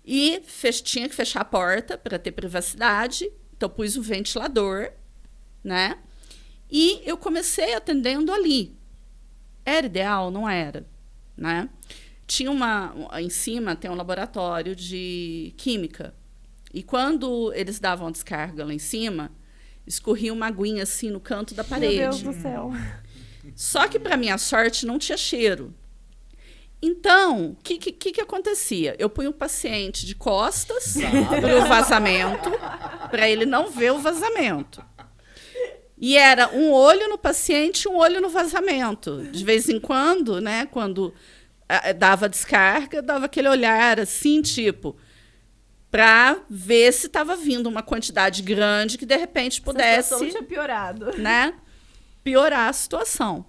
E tinha que fechar a porta para ter privacidade. Então, pus um ventilador, né? E eu comecei atendendo ali. Era ideal? Não era, né? tinha em cima tem um laboratório de química. E quando eles davam a descarga lá em cima, escorria uma aguinha assim no canto da parede. Meu Deus do céu. Só que, para minha sorte, não tinha cheiro. Então, o que acontecia? Eu punha o paciente de costas para o vazamento, para ele não ver o vazamento. E era um olho no paciente e um olho no vazamento. De vez em quando, né, quando dava descarga, dava aquele olhar assim, tipo, para ver se estava vindo uma quantidade grande que, de repente, pudesse, a situação tinha piorado. né, piorar a situação.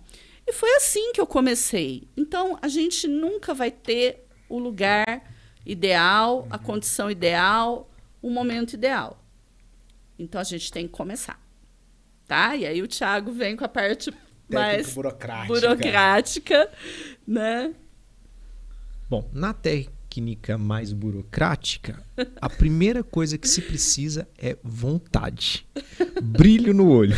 E foi assim que eu comecei. Então, a gente nunca vai ter o lugar ideal, a condição ideal, o momento ideal. Então, a gente tem que começar. Tá? E aí o Thiago vem com a parte mais burocrática, né? Bom, na técnica mais burocrática, a primeira coisa que se precisa é vontade. Brilho no olho.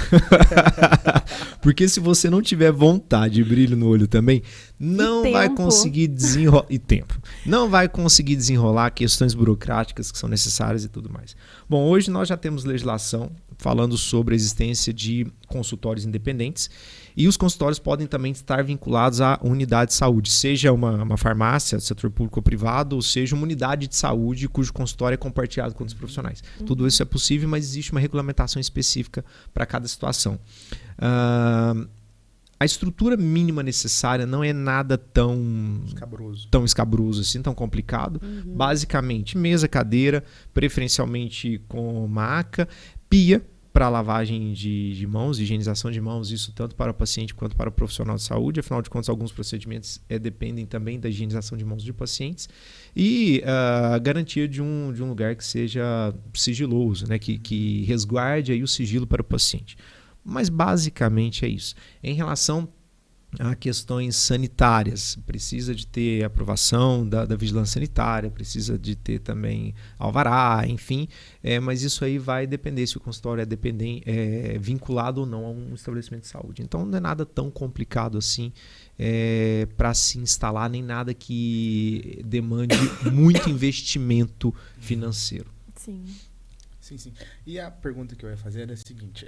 Porque se você não tiver vontade e brilho no olho também, não vai conseguir desenrolar. E tempo. Não vai conseguir desenrolar questões burocráticas que são necessárias e tudo mais. Bom, hoje nós já temos legislação falando sobre a existência de consultórios independentes. E os consultórios podem também estar vinculados à unidade de saúde, seja uma farmácia, setor público ou privado, ou seja uma unidade de saúde cujo consultório é compartilhado com outros profissionais. Tudo isso é possível, mas existe uma regulamentação específica para cada situação. A estrutura mínima necessária não é nada tão escabroso assim, tão complicado. Basicamente, mesa, cadeira, preferencialmente com maca, pia, para lavagem de mãos, higienização de mãos, isso tanto para o paciente quanto para o profissional de saúde. Afinal de contas, alguns procedimentos dependem também da higienização de mãos de pacientes. E a garantia de um lugar que seja sigiloso, né? que resguarde aí o sigilo para o paciente. Mas basicamente é isso. Em relação a questões sanitárias, precisa de ter aprovação da vigilância sanitária, precisa de ter também alvará, enfim, mas isso aí vai depender se o consultório é vinculado ou não a um estabelecimento de saúde. Então não é nada tão complicado assim para se instalar, nem nada que demande muito investimento financeiro. Sim. Sim. E a pergunta que eu ia fazer era a seguinte,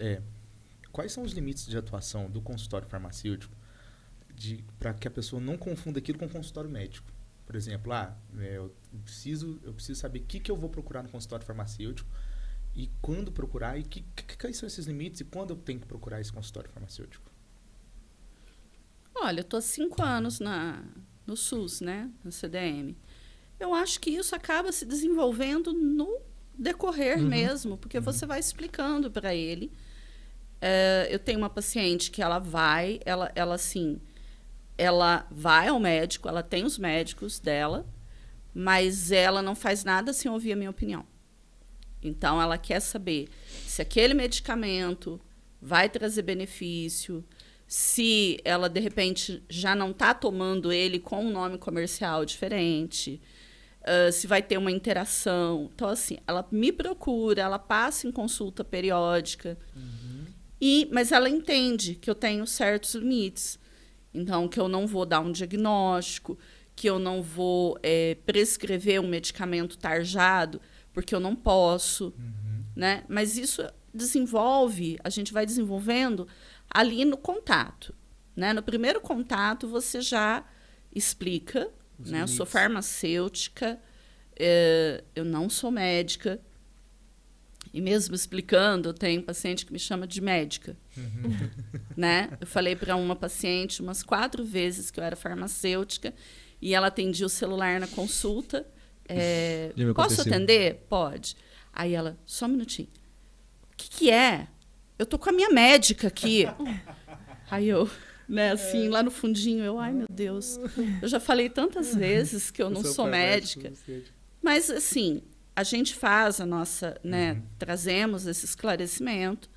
quais são os limites de atuação do consultório farmacêutico para que a pessoa não confunda aquilo com consultório médico? Por exemplo, eu preciso saber o que eu vou procurar no consultório farmacêutico e quando procurar e quais são esses limites e quando eu tenho que procurar esse consultório farmacêutico. Olha, eu estou há 5 anos no SUS, né, no CDM. Eu acho que isso acaba se desenvolvendo no decorrer mesmo, porque você vai explicando para ele. Eu tenho uma paciente que ela vai ao médico, ela tem os médicos dela, mas ela não faz nada sem ouvir a minha opinião. Então, ela quer saber se aquele medicamento vai trazer benefício, se ela, de repente, já não está tomando ele com um nome comercial diferente, se vai ter uma interação. Então, assim, ela me procura, ela passa em consulta periódica, mas ela entende que eu tenho certos limites. Então, que eu não vou dar um diagnóstico, que eu não vou prescrever um medicamento tarjado, porque eu não posso. Né? Mas isso a gente vai desenvolvendo ali no contato. Né? No primeiro contato, você já explica, né? Eu sou farmacêutica, eu não sou médica. E mesmo explicando, eu tenho paciente que me chama de médica. Né? Eu falei para uma paciente umas 4 vezes que eu era farmacêutica e ela atendia o celular na consulta. Posso atender? Pode. Aí ela, só um minutinho. O que é? Eu tô com a minha médica aqui. Aí eu, né, assim, lá no fundinho, ai meu Deus, eu já falei tantas vezes que eu não sou médica. Mas, assim, a gente faz a nossa, né, trazemos esse esclarecimento,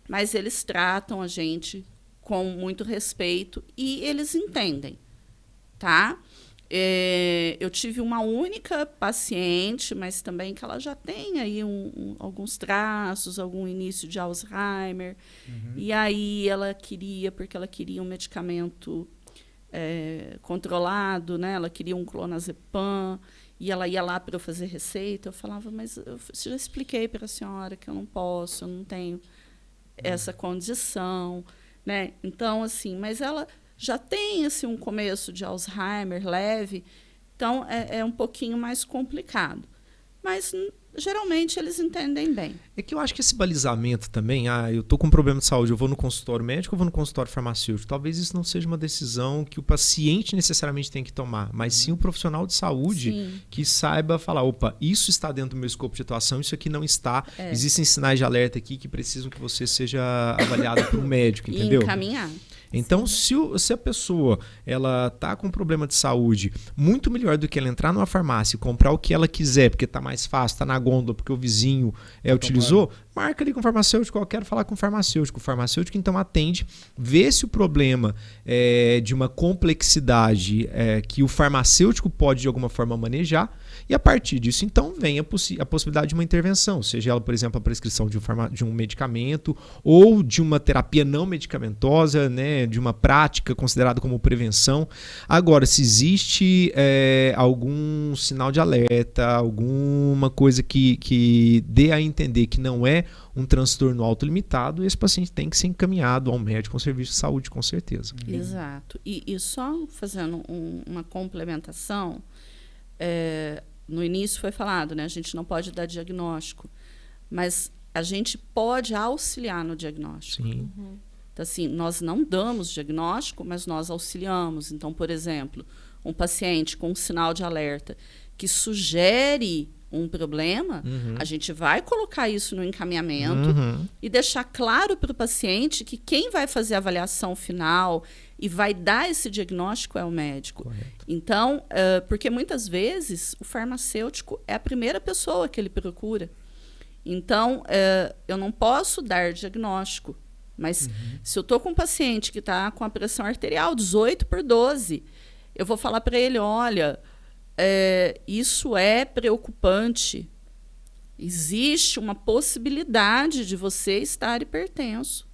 mas eles tratam a gente com muito respeito e eles entendem, tá? Eu tive uma única paciente, mas também que ela já tem aí alguns traços, algum início de Alzheimer. E aí porque ela queria um medicamento controlado, né? Ela queria um clonazepam, e ela ia lá para eu fazer receita. Eu falava, mas eu já expliquei para a senhora que eu não posso, eu não tenho essa condição, né? Então, assim, mas ela já tem assim, um começo de Alzheimer leve, então é um pouquinho mais complicado. Mas geralmente eles entendem bem. É que eu acho que esse balizamento também, eu tô com um problema de saúde, eu vou no consultório médico ou vou no consultório farmacêutico? Talvez isso não seja uma decisão que o paciente necessariamente tem que tomar, mas sim o profissional de saúde que saiba falar, opa, isso está dentro do meu escopo de atuação, isso aqui não está. Existem sinais de alerta aqui que precisam que você seja avaliado por um médico, entendeu? E encaminhar. Então, se a pessoa ela tá com um problema de saúde, muito melhor do que ela entrar numa farmácia e comprar o que ela quiser, porque tá mais fácil, tá na gôndola, porque o vizinho utilizou, marca ali com o farmacêutico, eu quero falar com o farmacêutico. O farmacêutico, então, atende, vê se o problema é de uma complexidade que o farmacêutico pode, de alguma forma, manejar, e a partir disso, então, vem a possibilidade de uma intervenção, seja ela, por exemplo, a prescrição de um medicamento ou de uma terapia não medicamentosa, né, de uma prática considerada como prevenção. Agora, se existe algum sinal de alerta, alguma coisa que dê a entender que não é um transtorno autolimitado, esse paciente tem que ser encaminhado ao médico, ao serviço de saúde, com certeza. Exato. E só fazendo uma complementação, no início foi falado, né, a gente não pode dar diagnóstico, mas a gente pode auxiliar no diagnóstico. Sim. Então, assim, nós não damos diagnóstico, mas nós auxiliamos. Então, por exemplo, um paciente com um sinal de alerta que sugere um problema, a gente vai colocar isso no encaminhamento e deixar claro para o paciente que quem vai fazer a avaliação final e vai dar esse diagnóstico é o médico. Correto. Então, porque muitas vezes o farmacêutico é a primeira pessoa que ele procura. Então, eu não posso dar diagnóstico, mas se eu estou com um paciente que está com a pressão arterial 18/12, eu vou falar para ele, olha, isso é preocupante. Existe uma possibilidade de você estar hipertenso.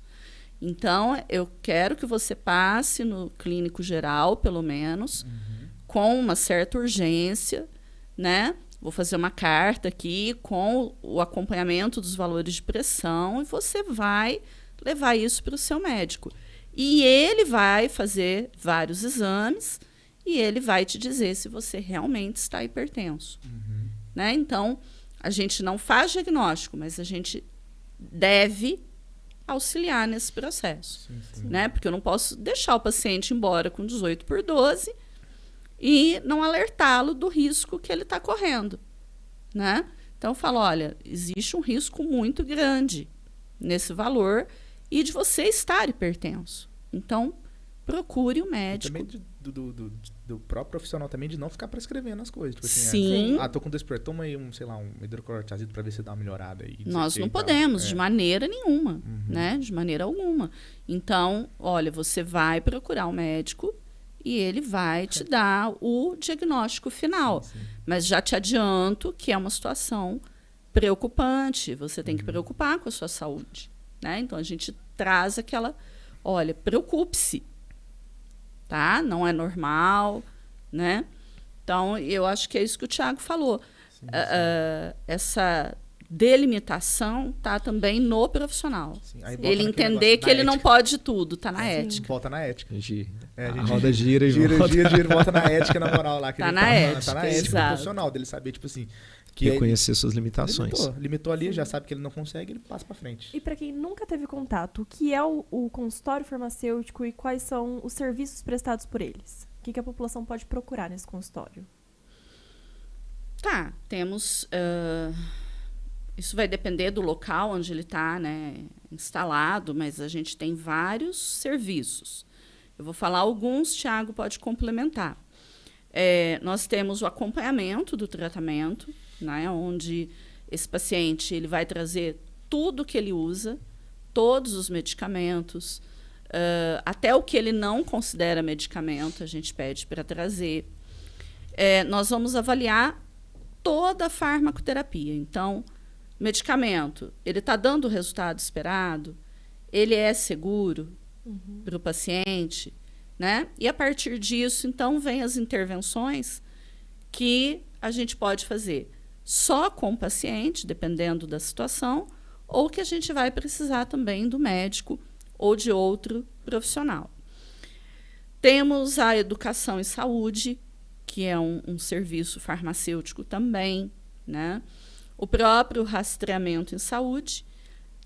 Então, eu quero que você passe no clínico geral, pelo menos, com uma certa urgência, né? Vou fazer uma carta aqui com o acompanhamento dos valores de pressão e você vai levar isso para o seu médico. E ele vai fazer vários exames e ele vai te dizer se você realmente está hipertenso. Né? Então, a gente não faz diagnóstico, mas a gente deve auxiliar nesse processo. Né? Porque eu não posso deixar o paciente embora com 18/12 e não alertá-lo do risco que ele está correndo. Né? Então, eu falo, olha, existe um risco muito grande nesse valor e de você estar hipertenso. Então, procure o médico. E também do próprio profissional também de não ficar prescrevendo as coisas. Tipo assim, Sim. tô com dor, toma aí um hidroclorotiazida para ver se dá uma melhorada aí. Nós não podemos, de maneira nenhuma, né? De maneira alguma. Então, olha, você vai procurar o médico e ele vai te dar o diagnóstico final. Sim. Mas já te adianto que é uma situação preocupante. Você tem que preocupar com a sua saúde. Né? Então, a gente traz aquela... Olha, preocupe-se. Tá? Não é normal, né? Então, eu acho que é isso que o Thiago falou. Sim. Essa delimitação tá também no profissional. Ele entender que ele não pode tudo, tá na ética. Volta na ética. A roda gira e volta na ética, na moral lá. Que tá na ética. Tá na ética do profissional, dele saber, tipo assim... Que reconhecer suas limitações. Limitou ali, já sabe que ele não consegue, ele passa pra frente. E para quem nunca teve contato, o que é o consultório farmacêutico e quais são os serviços prestados por eles? O que a população pode procurar nesse consultório? Tá, temos... isso vai depender do local onde ele está, né, instalado, mas a gente tem vários serviços. Eu vou falar alguns, Thiago pode complementar. Nós temos o acompanhamento do tratamento, né, onde esse paciente ele vai trazer tudo que ele usa, todos os medicamentos, até o que ele não considera medicamento, a gente pede para trazer. Nós vamos avaliar toda a farmacoterapia. Então, medicamento, ele está dando o resultado esperado? Ele é seguro para o paciente? né? E a partir disso, então, vem as intervenções que a gente pode fazer só com o paciente, dependendo da situação, ou que a gente vai precisar também do médico ou de outro profissional. Temos a educação em saúde, que é um serviço farmacêutico também, né? O próprio rastreamento em saúde,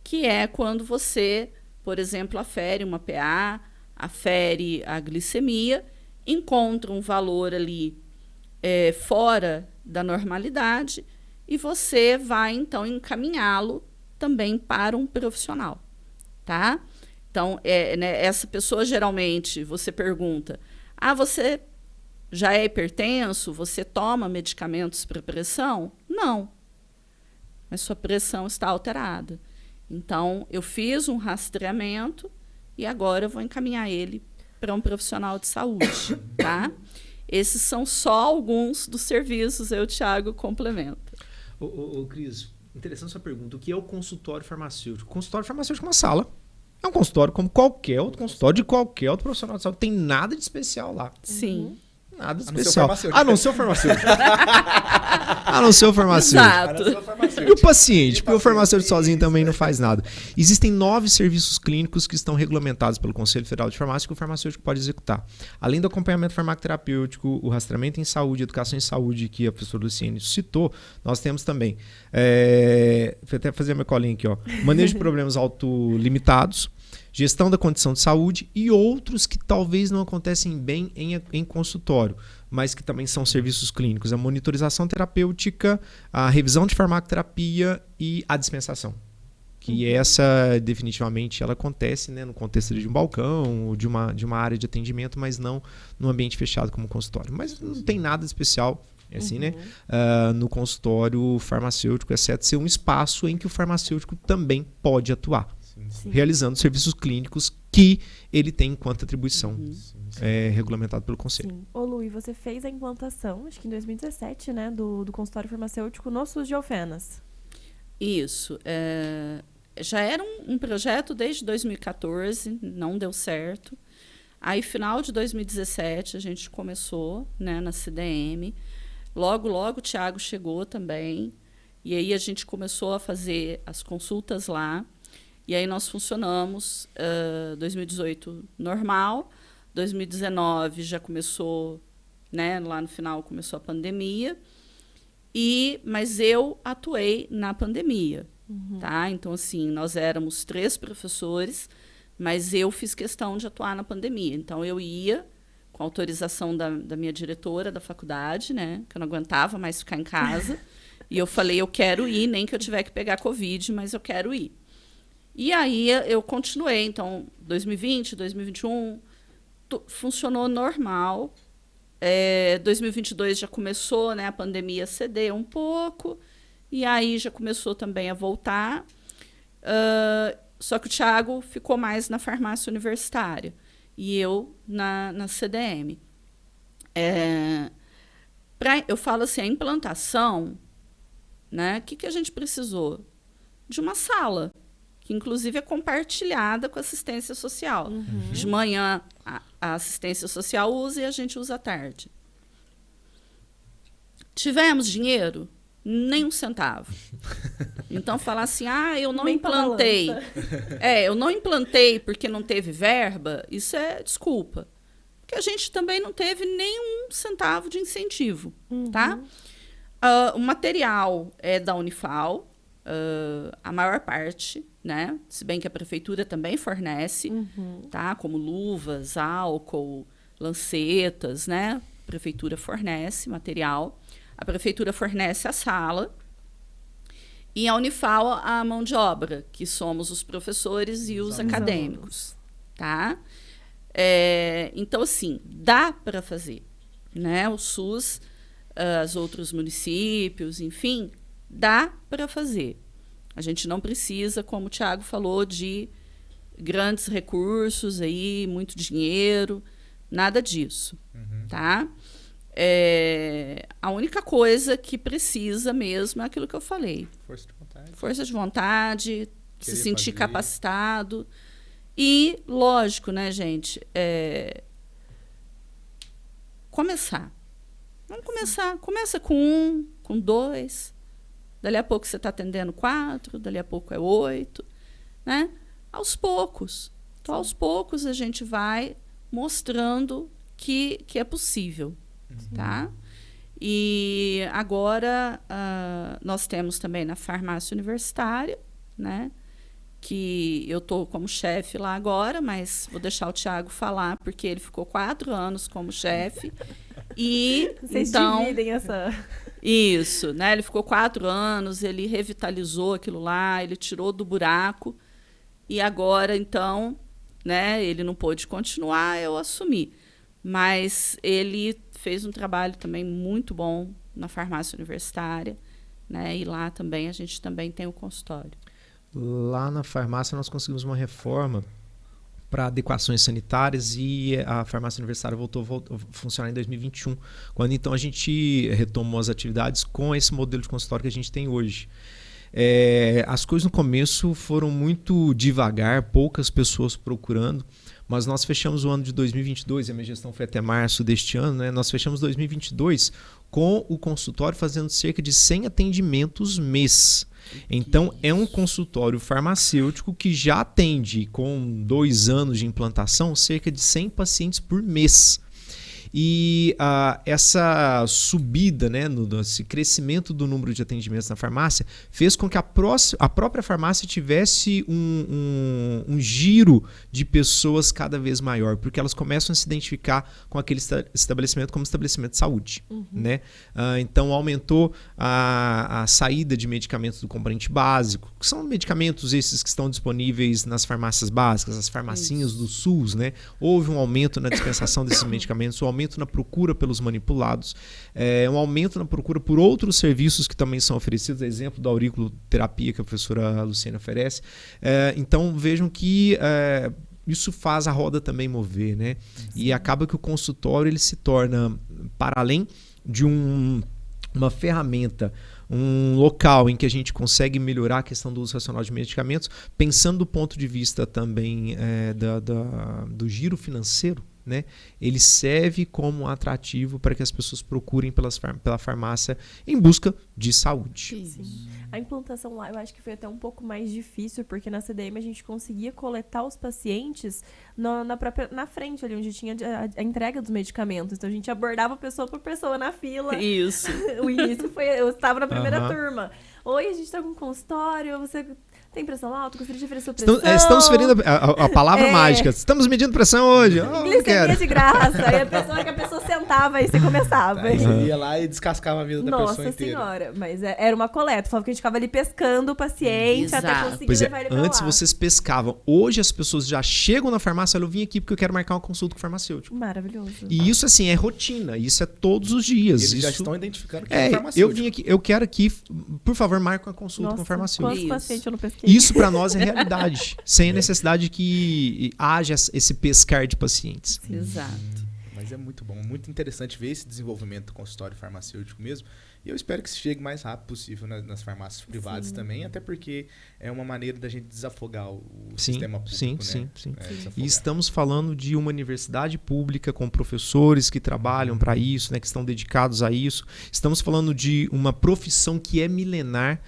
que é quando você, por exemplo, afere uma PA, afere a glicemia, encontra um valor ali fora da normalidade e você vai, então, encaminhá-lo também para um profissional, tá? Então, né, essa pessoa, geralmente, você pergunta, você já é hipertenso? Você toma medicamentos para pressão? Não. Mas sua pressão está alterada. Então, eu fiz um rastreamento e agora eu vou encaminhar ele para um profissional de saúde, tá? Esses são só alguns dos serviços, eu, Thiago, complemento. Cris, interessante sua pergunta. O que é o consultório farmacêutico? O consultório farmacêutico é uma sala. É um consultório como qualquer outro consultório de qualquer outro profissional de saúde. Tem nada de especial lá. Sim. Nada especial. A não ser o farmacêutico. A não ser o farmacêutico. Exato. E o paciente, porque o farmacêutico sozinho também não faz nada. Existem 9 serviços clínicos que estão regulamentados pelo Conselho Federal de Farmácia que o farmacêutico pode executar. Além do acompanhamento farmacoterapêutico, o rastreamento em saúde, educação em saúde, que a professora Luciene citou, nós temos também. Vou até fazer a minha colinha aqui, ó. Manejo de problemas autolimitados, gestão da condição de saúde e outros que talvez não acontecem bem em consultório, mas que também são serviços clínicos. A monitorização terapêutica, a revisão de farmacoterapia e a dispensação. Que essa, definitivamente, ela acontece, né, no contexto de um balcão ou de uma área de atendimento, mas não no ambiente fechado como consultório. Mas não tem nada especial assim, né, no consultório farmacêutico, exceto ser um espaço em que o farmacêutico também pode atuar. Sim. Realizando serviços clínicos que ele tem enquanto atribuição regulamentado pelo Conselho. Sim. Ô Lu, e você fez a implantação, acho que em 2017, né, do consultório farmacêutico no SUS de Alfenas. Isso. Já era um projeto desde 2014, não deu certo. Aí, final de 2017, a gente começou, né, na CDM. Logo, o Thiago chegou também. E aí a gente começou a fazer as consultas lá. E aí nós funcionamos 2018 normal, 2019 já começou, né, lá no final começou a pandemia, mas eu atuei na pandemia, tá? Então, assim, nós éramos 3 professores, mas eu fiz questão de atuar na pandemia. Então, eu ia, com autorização da minha diretora da faculdade, né, que eu não aguentava mais ficar em casa, e eu falei, eu quero ir, nem que eu tiver que pegar Covid, mas eu quero ir. E aí eu continuei, então, 2020, 2021, funcionou normal. 2022 já começou, né, a pandemia ceder um pouco, e aí já começou também a voltar. Só que o Thiago ficou mais na farmácia universitária, e eu na CDM. Eu falo assim, a implantação, né, o que a gente precisou? De uma sala, que inclusive é compartilhada com a assistência social. De manhã a assistência social usa e a gente usa à tarde. Tivemos dinheiro? Nem um centavo. Então, falar assim, eu não implantei. Eu não implantei porque não teve verba, isso é desculpa. Porque a gente também não teve nenhum centavo de incentivo. Tá? O material é da Unifal, a maior parte, né? Se bem que a prefeitura também fornece, tá? Como luvas, álcool, lancetas, né? A prefeitura fornece material. A prefeitura fornece a sala. E a Unifal, a mão de obra, que somos os professores e os acadêmicos, tá? Então, assim, dá para fazer, né? O SUS, os outros municípios, enfim, dá para fazer. A gente não precisa, como o Thiago falou, de grandes recursos, aí, muito dinheiro, nada disso. Tá? A única coisa que precisa mesmo é aquilo que eu falei. Força de vontade. Força de vontade, se sentir fazer. capacitado. E, lógico, né, gente? começar. Vamos começar. Começa com 1, com 2. Dali a pouco você está atendendo 4, dali a pouco é 8. Né? Aos poucos. Então, aos poucos, a gente vai mostrando que é possível. Tá? E agora, nós temos também na farmácia universitária, né? Que eu estou como chefe lá agora, mas vou deixar o Thiago falar, porque ele ficou 4 anos como chefe. E Vocês então dividem essa... Isso, né? Ele ficou 4 anos, ele revitalizou aquilo lá, ele tirou do buraco. E agora, então, né? Ele não pôde continuar, eu assumi. Mas ele fez um trabalho também muito bom na farmácia universitária, né? E lá também a gente também tem o consultório. Lá na farmácia nós conseguimos uma reforma para adequações sanitárias e a farmácia universitária voltou a funcionar em 2021, quando então a gente retomou as atividades com esse modelo de consultório que a gente tem hoje. As coisas no começo foram muito devagar, poucas pessoas procurando, mas nós fechamos o ano de 2022, e a minha gestão foi até março deste ano, né? Nós fechamos 2022 com o consultório fazendo cerca de 100 atendimentos mês. Então, é um consultório farmacêutico que já atende, com 2 anos de implantação, cerca de 100 pacientes por mês. E essa subida, né, esse crescimento do número de atendimentos na farmácia fez com que a própria farmácia tivesse um giro de pessoas cada vez maior, porque elas começam a se identificar com aquele estabelecimento como estabelecimento de saúde. Né? Então aumentou a saída de medicamentos do componente básico, que são medicamentos esses que estão disponíveis nas farmácias básicas, as farmacinhas do SUS. Né? Houve um aumento na dispensação desses medicamentos, um aumento na procura pelos manipulados, um aumento na procura por outros serviços que também são oferecidos, exemplo da auriculoterapia que a professora Luciana oferece. Então vejam que isso faz a roda também mover, né? E acaba que o consultório ele se torna, para além de uma ferramenta, um local em que a gente consegue melhorar a questão do uso racional de medicamentos, pensando do ponto de vista também do giro financeiro, né? Ele serve como um atrativo para que as pessoas procurem pela farmácia em busca de saúde. Sim. A implantação lá eu acho que foi até um pouco mais difícil, porque na CDM a gente conseguia coletar os pacientes na frente ali, onde tinha a entrega dos medicamentos. Então a gente abordava pessoa por pessoa na fila. Isso. O início foi... Eu estava na primeira turma. Oi, a gente está com um consultório, você... Tem pressão alta? Gostaria de oferecer pressão? Estamos ferindo a palavra mágica. Estamos medindo pressão hoje. Glicemia de graça. Aí a pessoa sentava e você começava. Aí você ia lá e descascava a vida da pessoa inteira. Nossa senhora. Mas era uma coleta. Falava que a gente ficava ali pescando o paciente até conseguir levar ele pra antes lá. Vocês pescavam. Hoje as pessoas já chegam na farmácia. Eu vim aqui porque eu quero marcar uma consulta com o farmacêutico. Maravilhoso. E isso assim é rotina. Isso é todos os dias. Eles isso... já estão identificando que é farmacêutico. Eu vim aqui. Eu quero aqui. Por favor, marque uma consulta com o farmacêutico. Quantos pacientes eu não pesquei? Isso para nós é realidade, sem a necessidade que haja esse pescar de pacientes. Exato. Mas é muito bom, muito interessante ver esse desenvolvimento do consultório farmacêutico mesmo. E eu espero que isso chegue o mais rápido possível nas farmácias privadas também, até porque é uma maneira da gente desafogar o sistema público. Sim. E estamos falando de uma universidade pública com professores que trabalham para isso, né, que estão dedicados a isso. Estamos falando de uma profissão que é milenar,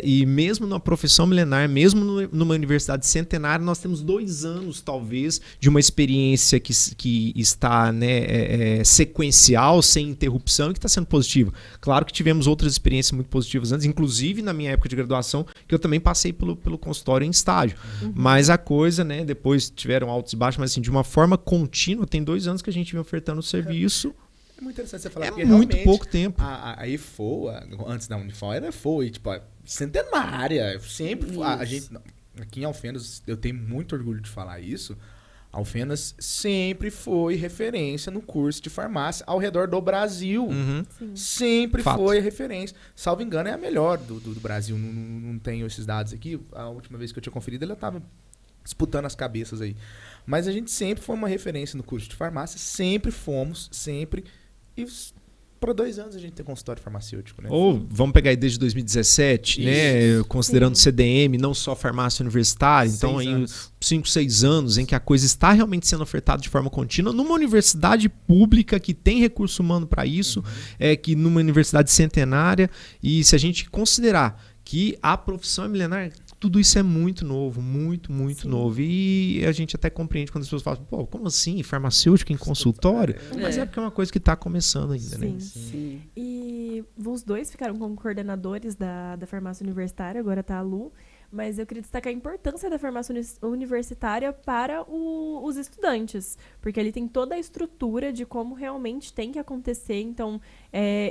e mesmo numa profissão milenar, mesmo numa universidade centenária, nós temos 2 anos, talvez, de uma experiência que está, né, sequencial, sem interrupção, e que está sendo positiva. Claro que tivemos outras experiências muito positivas antes, inclusive na minha época de graduação, que eu também passei pelo consultório em estágio. Mas a coisa, né, depois tiveram altos e baixos, mas assim, de uma forma contínua, tem 2 anos que a gente vem ofertando o serviço. É muito interessante você falar, porque muito pouco tempo. A EFOA, antes da Unifor, era EFOA, tipo, centenária. Sempre a gente, aqui em Alfenas, eu tenho muito orgulho de falar isso. Alfenas sempre foi referência no curso de farmácia ao redor do Brasil. Sempre foi referência. Salvo engano, é a melhor do Brasil. Não tenho esses dados aqui. A última vez que eu tinha conferido, ela estava disputando as cabeças aí. Mas a gente sempre foi uma referência no curso de farmácia. Sempre fomos, sempre. E para 2 anos a gente tem consultório farmacêutico, né? Ou vamos pegar aí desde 2017, né? Considerando CDM, não só farmácia universitária, então em 5, 6 anos em que a coisa está realmente sendo ofertada de forma contínua numa universidade pública que tem recurso humano para isso, que numa universidade centenária, e se a gente considerar que a profissão é milenar, tudo isso é muito novo, muito novo. E a gente até compreende quando as pessoas falam, pô, como assim? Farmacêutico em consultório? Mas é porque é uma coisa que está começando ainda, né? Sim. E os dois ficaram como coordenadores da farmácia universitária, agora tá a Lu. Mas eu queria destacar a importância da farmácia universitária para os estudantes, porque ele tem toda a estrutura de como realmente tem que acontecer. Então,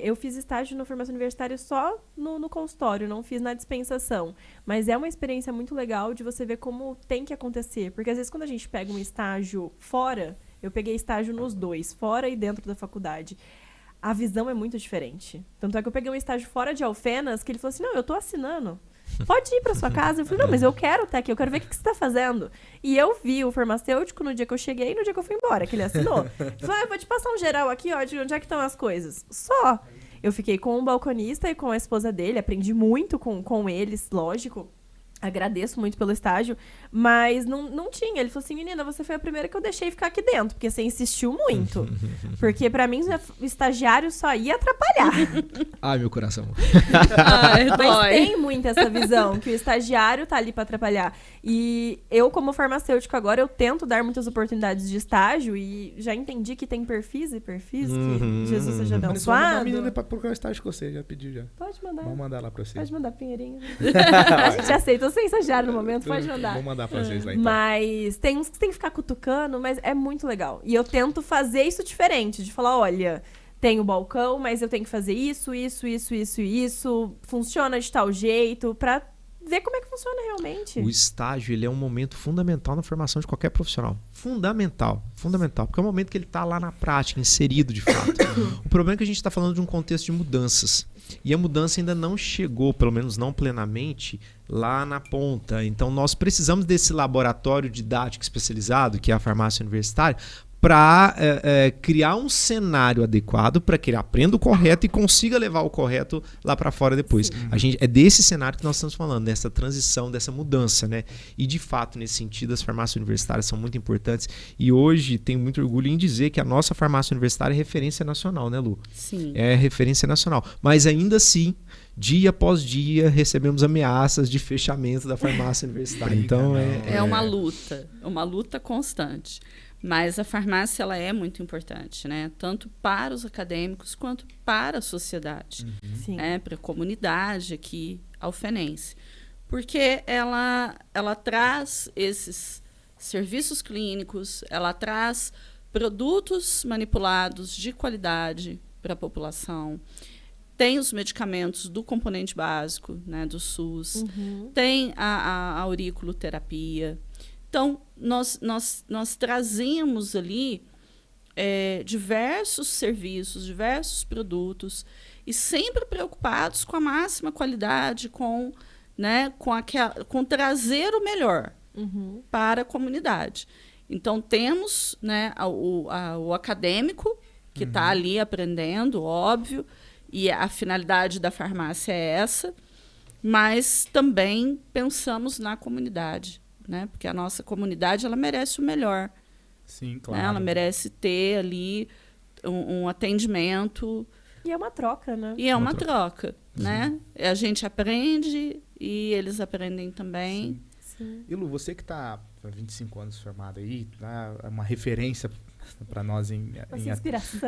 eu fiz estágio na farmácia universitária só no consultório, não fiz na dispensação. Mas é uma experiência muito legal de você ver como tem que acontecer. Porque, às vezes, quando a gente pega um estágio fora, eu peguei estágio nos dois, fora e dentro da faculdade, a visão é muito diferente. Tanto é que eu peguei um estágio fora de Alfenas, que ele falou assim, não, eu tô assinando. Pode ir para sua casa. Eu falei, não, mas eu quero estar aqui, eu quero ver o que você está fazendo. E eu vi o farmacêutico no dia que eu cheguei e no dia que eu fui embora, que ele assinou. Ele falou, eu vou te passar um geral aqui, ó, de onde é que estão as coisas. Só. Eu fiquei com um balconista e com a esposa dele, aprendi muito com eles, lógico. Agradeço muito pelo estágio, mas não tinha. Ele falou assim, menina, você foi a primeira que eu deixei ficar aqui dentro, porque você insistiu muito. Porque pra mim, o estagiário só ia atrapalhar. Ai, meu coração. Mas tem muito essa visão, que o estagiário tá ali pra atrapalhar. E eu, como farmacêutico agora, eu tento dar muitas oportunidades de estágio e já entendi que tem perfis e perfis, que Jesus seja Vamos mandar a abençoado. menina pra procurar estágio com você, já pediu já. Pode mandar. Vamos mandar lá pra você. Pode mandar, Pinheirinho. A gente aceita. Eu sem estagiário no momento, pode mandar. Vou mandar pra vocês lá então. Mas tem uns que tem que ficar cutucando, mas é muito legal. E eu tento fazer isso diferente, de falar, olha, tem o balcão, mas eu tenho que fazer isso. Funciona de tal jeito, pra ver como é que funciona realmente. O estágio, ele é um momento fundamental na formação de qualquer profissional. Fundamental. Porque é o momento que ele está lá na prática, inserido de fato. O problema é que a gente está falando de um contexto de mudanças. E a mudança ainda não chegou, pelo menos não plenamente, lá na ponta. Então, nós precisamos desse laboratório didático especializado, que é a farmácia universitária, para criar um cenário adequado para que ele aprenda o correto e consiga levar o correto lá para fora depois. É desse cenário que nós estamos falando, dessa transição, dessa mudança, né? E, de fato, nesse sentido, as farmácias universitárias são muito importantes. E hoje tenho muito orgulho em dizer que a nossa farmácia universitária é referência nacional, né, Lu? Sim. É referência nacional. Mas, ainda assim, dia após dia, recebemos ameaças de fechamento da farmácia universitária. Então, é uma luta constante. Mas a farmácia, ela é muito importante, né? Tanto para os acadêmicos quanto para a sociedade, para a comunidade aqui alfenense. Porque ela traz esses serviços clínicos, ela traz produtos manipulados de qualidade para a população, tem os medicamentos do componente básico, né, do SUS, tem a auriculoterapia. Então, nós trazemos ali diversos serviços, diversos produtos, e sempre preocupados com a máxima qualidade, com trazer o melhor para a comunidade. Então, temos, né, o acadêmico, que está ali aprendendo, óbvio, e a finalidade da farmácia é essa, mas também pensamos na comunidade. Né? Porque a nossa comunidade, ela merece o melhor. Sim, claro. Né? Ela merece ter ali um atendimento. E é uma troca, né? E é uma troca, né? A gente aprende e eles aprendem também. Sim. E Lu, você que está há 25 anos formada aí, tá? É uma referência para nós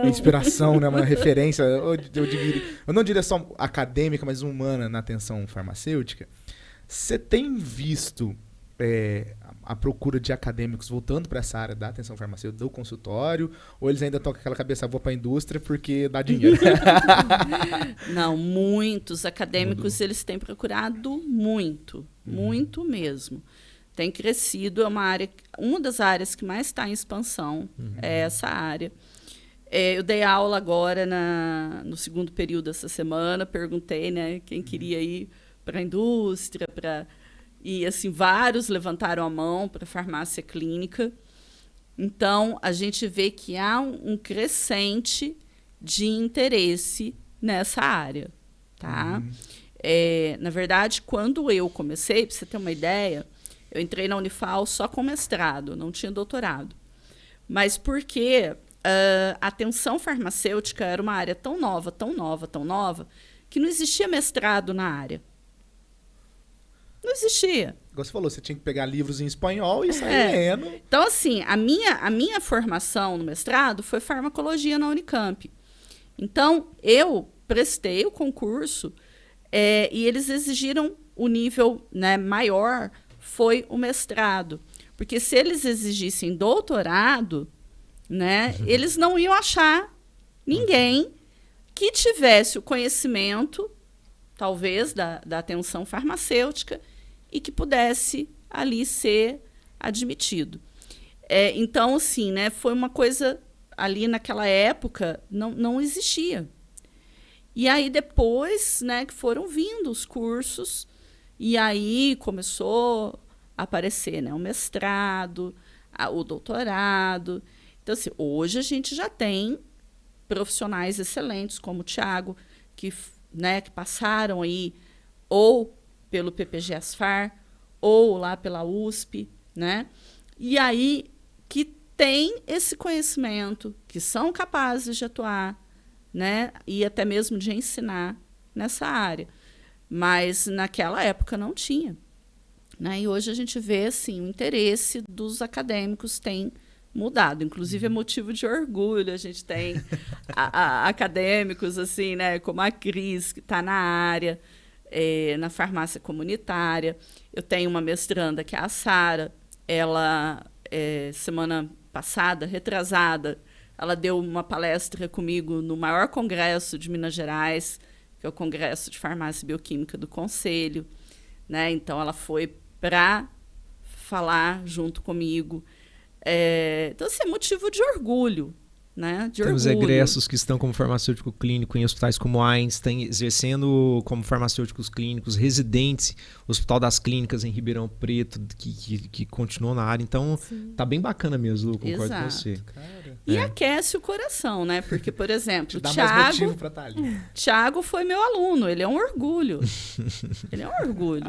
inspiração, né? Uma referência, eu não diria só acadêmica, mas humana na atenção farmacêutica. Você tem visto a procura de acadêmicos voltando para essa área da atenção farmacêutica, do consultório, ou eles ainda tocam aquela cabeça, vou para a indústria porque dá dinheiro? Não, muitos acadêmicos eles têm procurado muito mesmo. Tem crescido, é uma das áreas que mais está em expansão, é essa área. Eu dei aula agora no segundo período dessa semana, perguntei, né, quem queria ir para a indústria, e assim, vários levantaram a mão para a farmácia clínica. Então, a gente vê que há um crescente de interesse nessa área, tá? Na verdade, quando eu comecei, para você ter uma ideia, eu entrei na Unifal só com mestrado, não tinha doutorado. Mas porque a atenção farmacêutica era uma área tão nova, que não existia mestrado na área. Não existia. Igual você falou, você tinha que pegar livros em espanhol e sair lendo. Então, assim, a minha formação no mestrado foi farmacologia na Unicamp. Então, eu prestei o concurso e eles exigiram o nível, né, maior, foi o mestrado. Porque se eles exigissem doutorado, né, eles não iam achar ninguém que tivesse o conhecimento, talvez, da atenção farmacêutica e que pudesse ali ser admitido. Então, assim, né, foi uma coisa ali naquela época, não existia. E aí depois, né, que foram vindo os cursos, e aí começou a aparecer, né, o mestrado, o doutorado. Então, assim, hoje a gente já tem profissionais excelentes, como o Thiago, que passaram aí ou pelo PPG-Asfar, ou lá pela USP, né? E aí que tem esse conhecimento, que são capazes de atuar, né? E até mesmo de ensinar nessa área. Mas naquela época não tinha, né? E hoje a gente vê assim, o interesse dos acadêmicos tem mudado. Inclusive é motivo de orgulho. A gente tem acadêmicos assim, né, como a Cris, que está na área, na farmácia comunitária. Eu tenho uma mestranda, que é a Sara. Ela, semana passada, retrasada, ela deu uma palestra comigo no maior congresso de Minas Gerais, que é o Congresso de Farmácia e Bioquímica do Conselho, né? Então, ela foi para falar junto comigo. Então, assim, é motivo de orgulho, né? Temos egressos que estão como farmacêutico clínico em hospitais como Einstein, exercendo como farmacêuticos clínicos, residentes, Hospital das Clínicas em Ribeirão Preto, que continuou na área. Então, tá bem bacana mesmo, Lu, concordo com você. Cara, e aquece o coração, né? Porque, por exemplo, dá mais motivo pra estar ali. Thiago foi meu aluno, ele é um orgulho. Ele é um orgulho.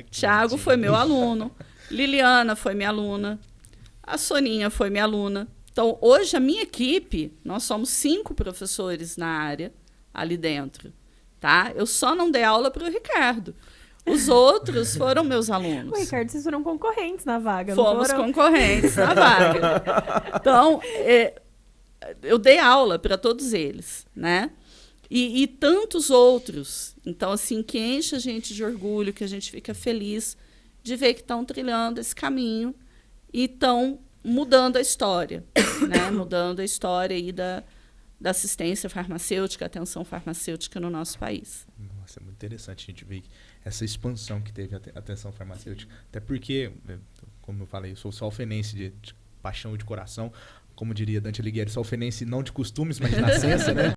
Thiago foi meu aluno, Liliana foi minha aluna, a Soninha foi minha aluna. Então, hoje, a minha equipe, nós somos 5 professores na área, ali dentro. Tá? Eu só não dei aula para o Ricardo. Os outros foram meus alunos. O Ricardo, vocês foram concorrentes na vaga, Fomos não foram? concorrentes na vaga. Então, eu dei aula para todos eles, né? E tantos outros. Então, assim, que enche a gente de orgulho, que a gente fica feliz de ver que estão trilhando esse caminho e estão mudando a história, né? Mudando a história aí da assistência farmacêutica, atenção farmacêutica no nosso país. Nossa, é muito interessante a gente ver essa expansão que teve a atenção farmacêutica. Até porque, como eu falei, eu sou salfenense de paixão e de coração. Como diria Dante Alighieri, salfenense não de costumes, mas de nascença, né?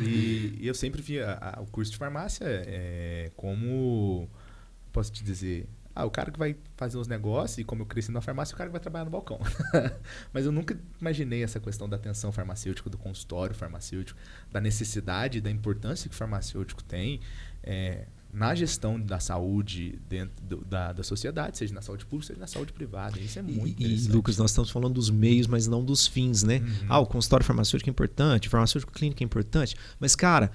E eu sempre vi o curso de farmácia como, posso te dizer, o cara que vai fazer os negócios, e como eu cresci na farmácia, o cara que vai trabalhar no balcão. Mas eu nunca imaginei essa questão da atenção farmacêutica, do consultório farmacêutico, da necessidade, da importância que o farmacêutico tem na gestão da saúde dentro da sociedade, seja na saúde pública, seja na saúde privada. Isso é muito interessante. E, Lucas, nós estamos falando dos meios, mas não dos fins, né? O consultório farmacêutico é importante, o farmacêutico clínico é importante, mas, cara,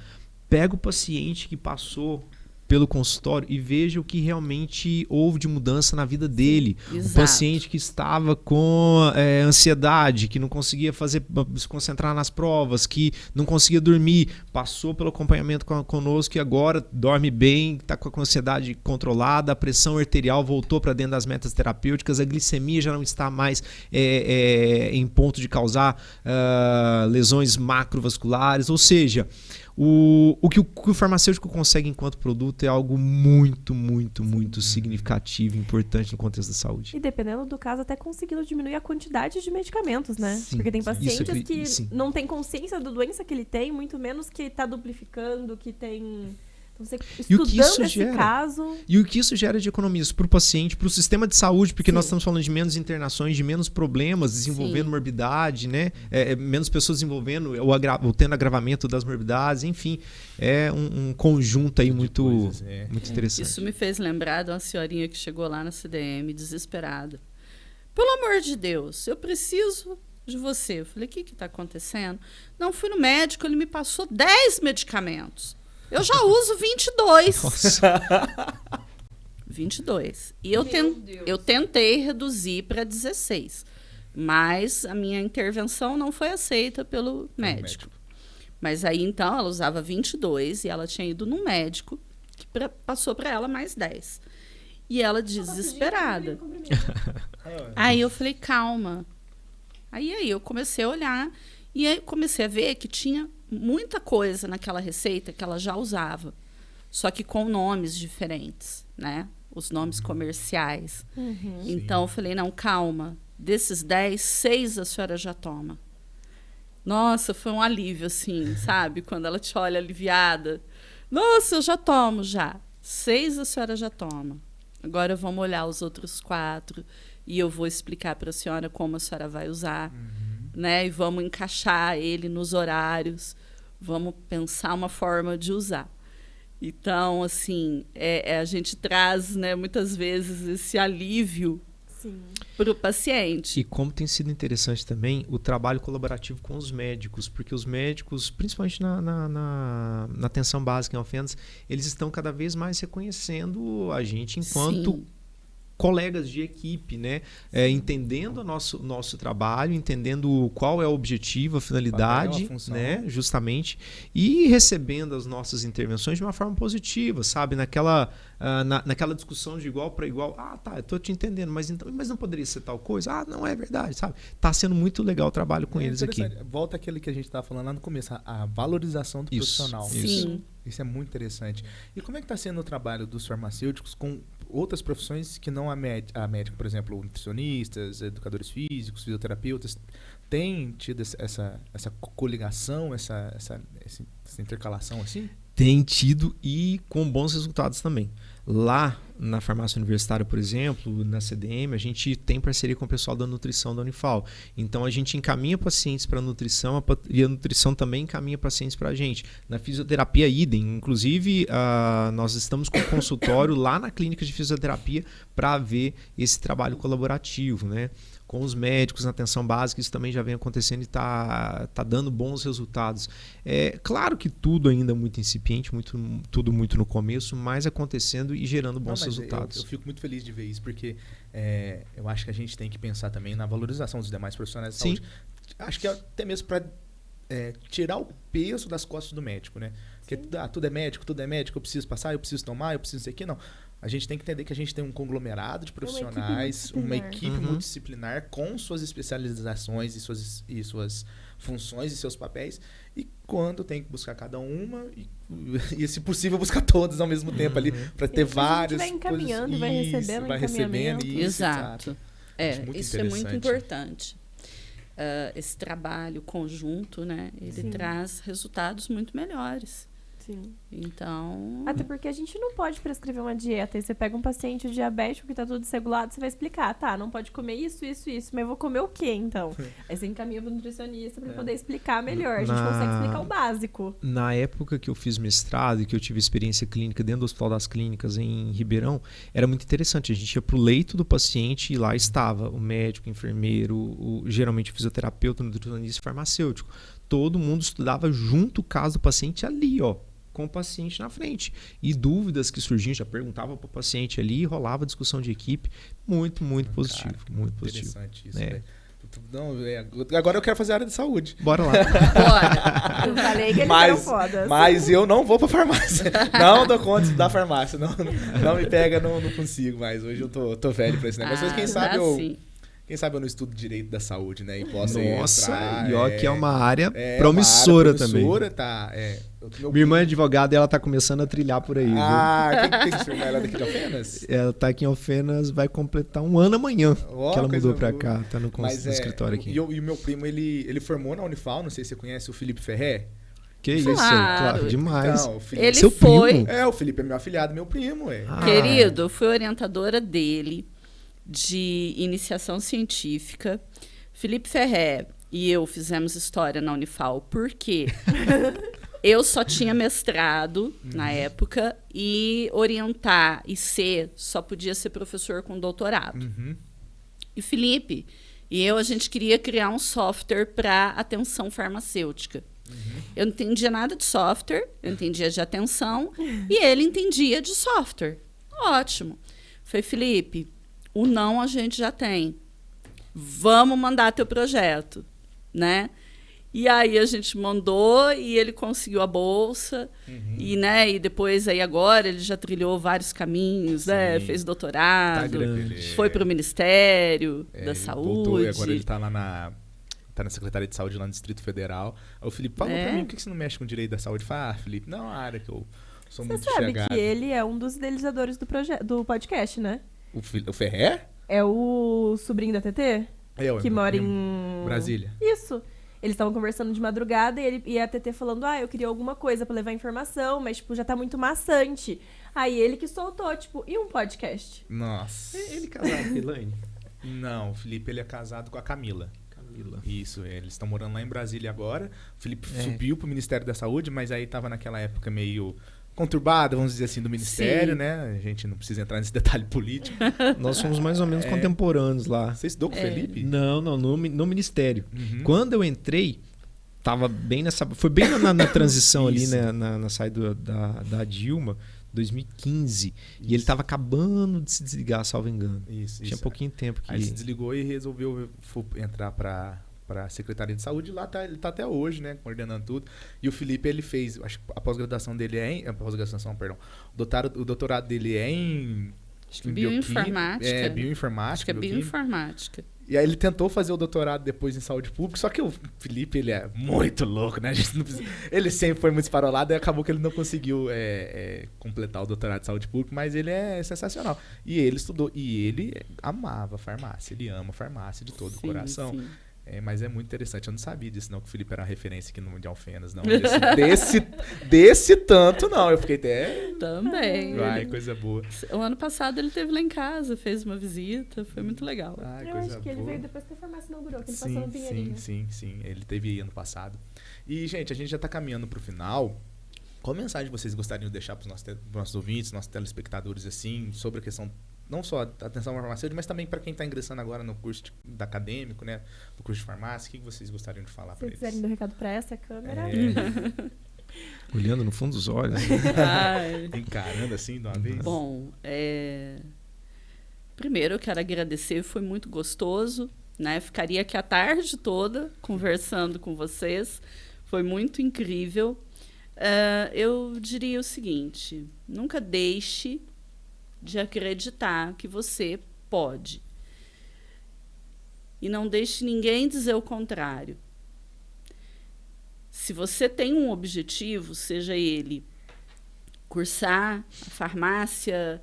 pega o paciente que passou pelo consultório e veja o que realmente houve de mudança na vida dele. Exato. O paciente que estava com ansiedade, que não conseguia se concentrar nas provas, que não conseguia dormir, passou pelo acompanhamento conosco e agora dorme bem, está com a ansiedade controlada, a pressão arterial voltou para dentro das metas terapêuticas, a glicemia já não está mais em ponto de causar lesões macrovasculares, ou seja, o que o farmacêutico consegue enquanto produto é algo muito, muito, muito significativo e importante no contexto da saúde. E dependendo do caso, até conseguindo diminuir a quantidade de medicamentos, né? Sim, porque tem pacientes que sim. não têm consciência da doença que ele tem, muito menos que está duplicando, que tem Então, você E o que estudando isso esse gera? caso... E o que isso gera de economias para o paciente, para o sistema de saúde, porque Sim. nós estamos falando de menos internações, de menos problemas, desenvolvendo Sim. morbidade, né? Menos pessoas desenvolvendo ou tendo agravamento das morbidades, enfim. É um conjunto aí muito, coisas, muito interessante. Isso me fez lembrar de uma senhorinha que chegou lá na CDM, desesperada. Pelo amor de Deus, eu preciso de você. Eu falei, o que está acontecendo? Não, fui no médico, ele me passou 10 medicamentos. Eu já uso 22. Nossa. 22. E eu tentei reduzir para 16. Mas a minha intervenção não foi aceita pelo médico. Mas aí, então, ela usava 22 e ela tinha ido no médico que passou para ela mais 10. E ela desesperada. Aí eu falei, calma. Aí eu comecei a olhar e aí comecei a ver que tinha muita coisa naquela receita que ela já usava, só que com nomes diferentes, né? Os nomes comerciais. Então eu falei, não, calma. Desses 10, 6 a senhora já toma. Nossa, foi um alívio, assim, sabe? Quando ela te olha aliviada. Nossa, eu já tomo, já. 6 a senhora já toma. Agora vamos olhar os outros 4 e eu vou explicar para a senhora como a senhora vai usar, né? E vamos encaixar ele nos horários, vamos pensar uma forma de usar. Então, assim, a gente traz, né, muitas vezes esse alívio para o paciente. E como tem sido interessante também o trabalho colaborativo com os médicos, porque os médicos, principalmente na atenção básica em Alfenas, eles estão cada vez mais reconhecendo a gente enquanto Sim. colegas de equipe, né? Entendendo o nosso trabalho, entendendo qual é o objetivo, a finalidade, a função. né? Justamente, e recebendo as nossas intervenções de uma forma positiva, sabe? Naquela discussão de igual para igual. Ah, tá, eu tô te entendendo, mas não poderia ser tal coisa? Ah, não é verdade, sabe? Tá sendo muito legal o trabalho com eles aqui. Volta àquele que a gente estava falando lá no começo, a valorização do profissional. Sim. Isso é muito interessante. E como é que está sendo o trabalho dos farmacêuticos com outras profissões que não a médico, por exemplo, nutricionistas, educadores físicos, fisioterapeutas, têm tido essa coligação, essa intercalação assim? Tem tido e com bons resultados também. Lá na farmácia universitária, por exemplo, na CDM, a gente tem parceria com o pessoal da nutrição da Unifal. Então a gente encaminha pacientes para a nutrição e a nutrição também encaminha pacientes para a gente. Na fisioterapia, idem. Inclusive, nós estamos com um consultório lá na clínica de fisioterapia para ver esse trabalho colaborativo, né? Com os médicos na atenção básica, isso também já vem acontecendo e está dando bons resultados. Claro que tudo ainda muito incipiente, tudo muito no começo, mas acontecendo e gerando bons resultados. Eu fico muito feliz de ver isso, porque eu acho que a gente tem que pensar também na valorização dos demais profissionais de saúde. Acho que até mesmo para tirar o peso das costas do médico, né? Porque tudo é médico, eu preciso passar, eu preciso tomar, eu preciso isso aqui, não. A gente tem que entender que a gente tem um conglomerado de profissionais, uma equipe multidisciplinar com suas especializações e suas funções e seus papéis. E quando tem que buscar cada uma e se possível, buscar todas ao mesmo tempo ali, para ter várias. Vai encaminhando, vai recebendo, vai recebendo isso. Exato. Isso é muito interessante. importante. Esse trabalho conjunto, né? Ele traz resultados muito melhores. Sim. Então... Até porque a gente não pode prescrever uma dieta. E você pega um paciente diabético que tá todo desregulado, você vai explicar, tá, não pode comer isso, isso, isso, mas eu vou comer o quê, então? Aí você encaminha pro nutricionista pra poder explicar melhor. A gente consegue explicar o básico. Na época que eu fiz mestrado e que eu tive experiência clínica dentro do Hospital das Clínicas em Ribeirão, era muito interessante. A gente ia pro leito do paciente e lá estava o médico, o enfermeiro, geralmente o fisioterapeuta, o nutricionista e farmacêutico. Todo mundo estudava junto o caso do paciente ali, ó, com o paciente na frente. E dúvidas que surgiam, já perguntava para o paciente ali, rolava discussão de equipe. Muito, muito positivo. Cara, muito positivo. Interessante isso, né? Não, agora eu quero fazer a área de saúde. Bora lá. Bora. Eu falei que eles eram fodas. Mas eu não vou pra farmácia. Não dou conta da farmácia. Não me pega, não consigo mais. Hoje eu tô velho pra esse negócio. Mas quem sabe eu não estudo direito da saúde, né? E posso entrar. E ó, que é uma área promissora também. Tá. Minha irmã é advogada e ela tá começando a trilhar por aí. Quem que se firmar ela daqui de Alfenas? Ela tá aqui em Alfenas, vai completar 1 ano amanhã que ela mudou pra cá. Tá no escritório aqui. E o meu primo, ele formou na Unifal, não sei se você conhece o Felipe Ferrer. Que isso, claro, demais. Então, o Felipe, Ele seu foi... primo? o Felipe é meu afilhado, meu primo, ué. Querido, eu fui orientadora dele de iniciação científica. Felipe Ferrer e eu fizemos história na Unifal, porque eu só tinha mestrado na época e orientar e só podia ser professor com doutorado. E Felipe e eu, a gente queria criar um software para atenção farmacêutica. Eu não entendia nada de software, eu entendia de atenção e ele entendia de software. Ótimo. Falei, Felipe, o não a gente já tem. Vamos mandar teu projeto, né? E aí a gente mandou e ele conseguiu a bolsa. E, né, e depois, aí agora, ele já trilhou vários caminhos, né? Fez doutorado, Tá grande. foi para o Ministério da Saúde. Voltou, e agora ele tá lá tá na Secretaria de Saúde lá no Distrito Federal. Aí o Felipe falou pra mim, por que você não mexe com o direito da saúde? Fala, Felipe, não é uma área que eu sou muito Você sabe chegado. que ele é um dos idealizadores do podcast, né? O Ferrer? É o sobrinho da TT? Que mora em... Brasília. Isso. Eles estavam conversando de madrugada e a TT falando, eu queria alguma coisa pra levar informação, mas, tipo, já tá muito maçante. Aí ele que soltou, tipo, e um podcast? Nossa. Ele casado com a Elaine? Não, o Felipe, ele é casado com a Camila. Isso, eles estão morando lá em Brasília agora. O Felipe subiu pro Ministério da Saúde, mas aí tava naquela época meio conturbada, vamos dizer assim, do Ministério, né? A gente não precisa entrar nesse detalhe político. Nós somos mais ou menos contemporâneos lá. Você estudou com o Felipe? Não, no Ministério. Quando eu entrei, tava bem nessa... Foi bem na transição ali, né, na saída da Dilma, 2015. E ele tava acabando de se desligar, salvo engano. Tinha pouquinho tempo que... Aí se desligou e resolveu entrar para a Secretaria de Saúde. Lá ele tá até hoje, né, coordenando tudo. E o Felipe, ele fez, acho que a pós-graduação dele é em... O doutorado dele é em... Bioinformática. Bioinformática. Acho que é bioinformática. E aí ele tentou fazer o doutorado depois em saúde pública, só que o Felipe, ele é muito louco, né? A gente não precisa... Ele sempre foi muito esparolado e acabou que ele não conseguiu completar o doutorado de saúde pública, mas ele é sensacional. E ele estudou, e ele amava farmácia, ele ama farmácia de todo o coração. Sim. Mas é muito interessante, eu não sabia disso não, que o Felipe era uma referência aqui no Mundial Fenas, não. Desse tanto, não. Eu fiquei até... Também. Ai, coisa boa. O ano passado ele esteve lá em casa, fez uma visita, foi muito legal. Eu acho que ele veio depois que a farmácia inaugurou, que ele passou no Pinheirinho. Sim. Ele teve ano passado. E, gente, a gente já tá caminhando pro final. Qual mensagem vocês gostariam de deixar pros nossos ouvintes, nossos telespectadores, assim, sobre a questão... Não só da atenção farmacêutica, mas também para quem está ingressando agora no curso da acadêmico, né? No curso de farmácia. O que vocês gostariam de falar para eles? Se quiserem dar um recado para essa câmera. Olhando no fundo dos olhos. Encarando assim de uma vez. Bom, primeiro eu quero agradecer, foi muito gostoso, né? Ficaria aqui a tarde toda conversando com vocês. Foi muito incrível. Eu diria o seguinte, nunca deixe de acreditar que você pode. E não deixe ninguém dizer o contrário. Se você tem um objetivo, seja ele cursar a farmácia,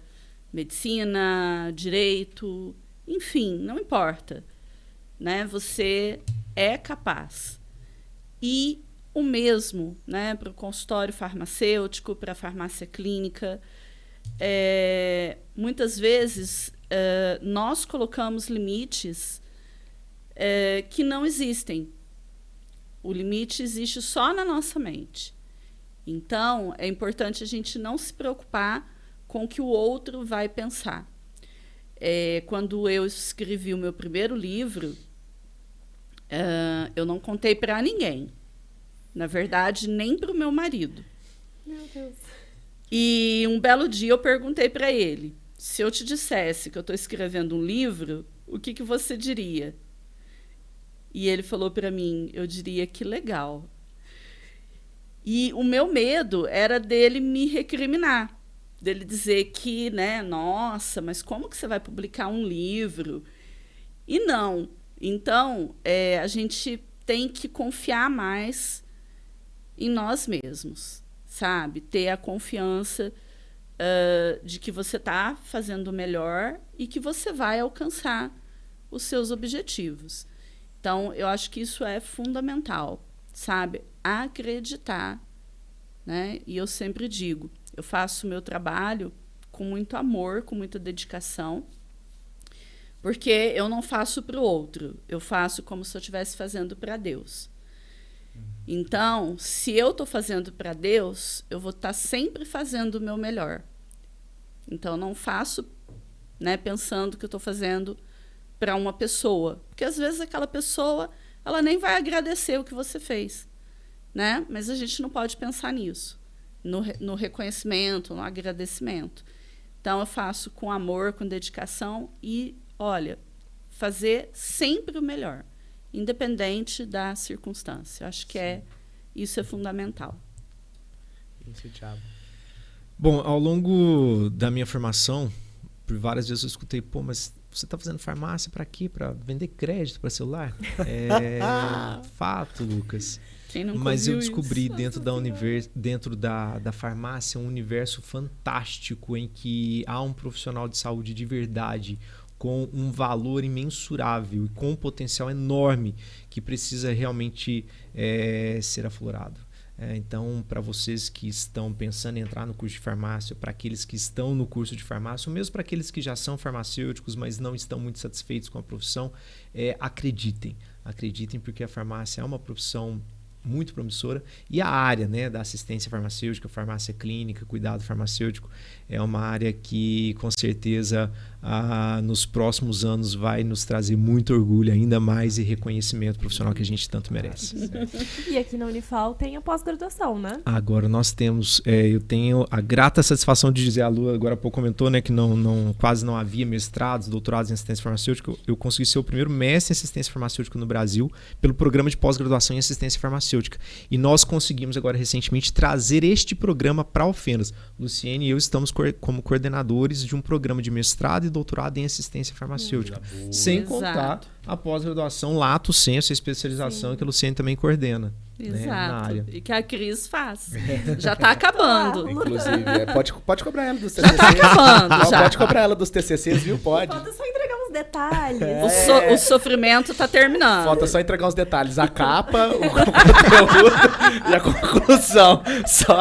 medicina, direito, enfim, não importa, né? Você é capaz. E o mesmo, né, para o consultório farmacêutico, para a farmácia clínica. Muitas vezes nós colocamos limites que não existem. O limite existe só na nossa mente. Então, é importante a gente não se preocupar com o que o outro vai pensar. Quando eu escrevi o meu primeiro livro, eu não contei para ninguém. Na verdade, nem para o meu marido. Meu Deus. E um belo dia eu perguntei para ele, se eu te dissesse que eu estou escrevendo um livro, o que você diria? E ele falou para mim, eu diria que legal. E o meu medo era dele me recriminar, dele dizer que, né, nossa, mas como que você vai publicar um livro? E não. Então, a gente tem que confiar mais em nós mesmos. Sabe? Ter a confiança de que você está fazendo o melhor e que você vai alcançar os seus objetivos. Então, eu acho que isso é fundamental, sabe? Acreditar né? E eu sempre digo, eu faço o meu trabalho com muito amor, com muita dedicação, porque eu não faço para o outro, eu faço como se eu estivesse fazendo para Deus. Então, se eu estou fazendo para Deus, eu vou estar sempre fazendo o meu melhor. Então, eu não faço, né, pensando que eu estou fazendo para uma pessoa. Porque, às vezes, aquela pessoa ela nem vai agradecer o que você fez, né? Mas a gente não pode pensar nisso, no reconhecimento, no agradecimento. Então, eu faço com amor, com dedicação e, olha, fazer sempre o melhor, independente da circunstância. Acho que isso é fundamental. Isso, Thiago. Bom, ao longo da minha formação, por várias vezes eu escutei, pô, mas você está fazendo farmácia para quê? Para vender crédito para celular? Fato, Lucas. Mas eu descobri dentro da farmácia um universo fantástico em que há um profissional de saúde de verdade com um valor imensurável e com um potencial enorme que precisa realmente ser aflorado. Então, para vocês que estão pensando em entrar no curso de farmácia, para aqueles que estão no curso de farmácia, ou mesmo para aqueles que já são farmacêuticos, mas não estão muito satisfeitos com a profissão, acreditem. Acreditem, porque a farmácia é uma profissão muito promissora e a área, né, da assistência farmacêutica, farmácia clínica, cuidado farmacêutico, é uma área que com certeza nos próximos anos vai nos trazer muito orgulho ainda mais e reconhecimento profissional que a gente tanto merece. E aqui na Unifal tem a pós-graduação, né? Agora nós temos, eu tenho a grata satisfação de dizer, a Lu agora há pouco comentou, né, que quase não havia mestrados, doutorados em assistência farmacêutica. Eu consegui ser o primeiro mestre em assistência farmacêutica no Brasil pelo programa de pós-graduação em assistência farmacêutica. E nós conseguimos agora recentemente trazer este programa para Alfenas. Luciene e eu estamos como coordenadores de um programa de mestrado e doutorado em assistência farmacêutica. Sem contar a pós-graduação Lato Sensu, a especialização que a Luciene também coordena. Exato. Né, na área. E que a Cris faz. Já está acabando. Inclusive, pode cobrar ela dos TCCs. Já está acabando. Pode cobrar ela dos TCCs, viu? Pode. Falta só entregar uns detalhes. O sofrimento está terminando. Falta só entregar uns detalhes. A capa, o conteúdo e a conclusão. Só.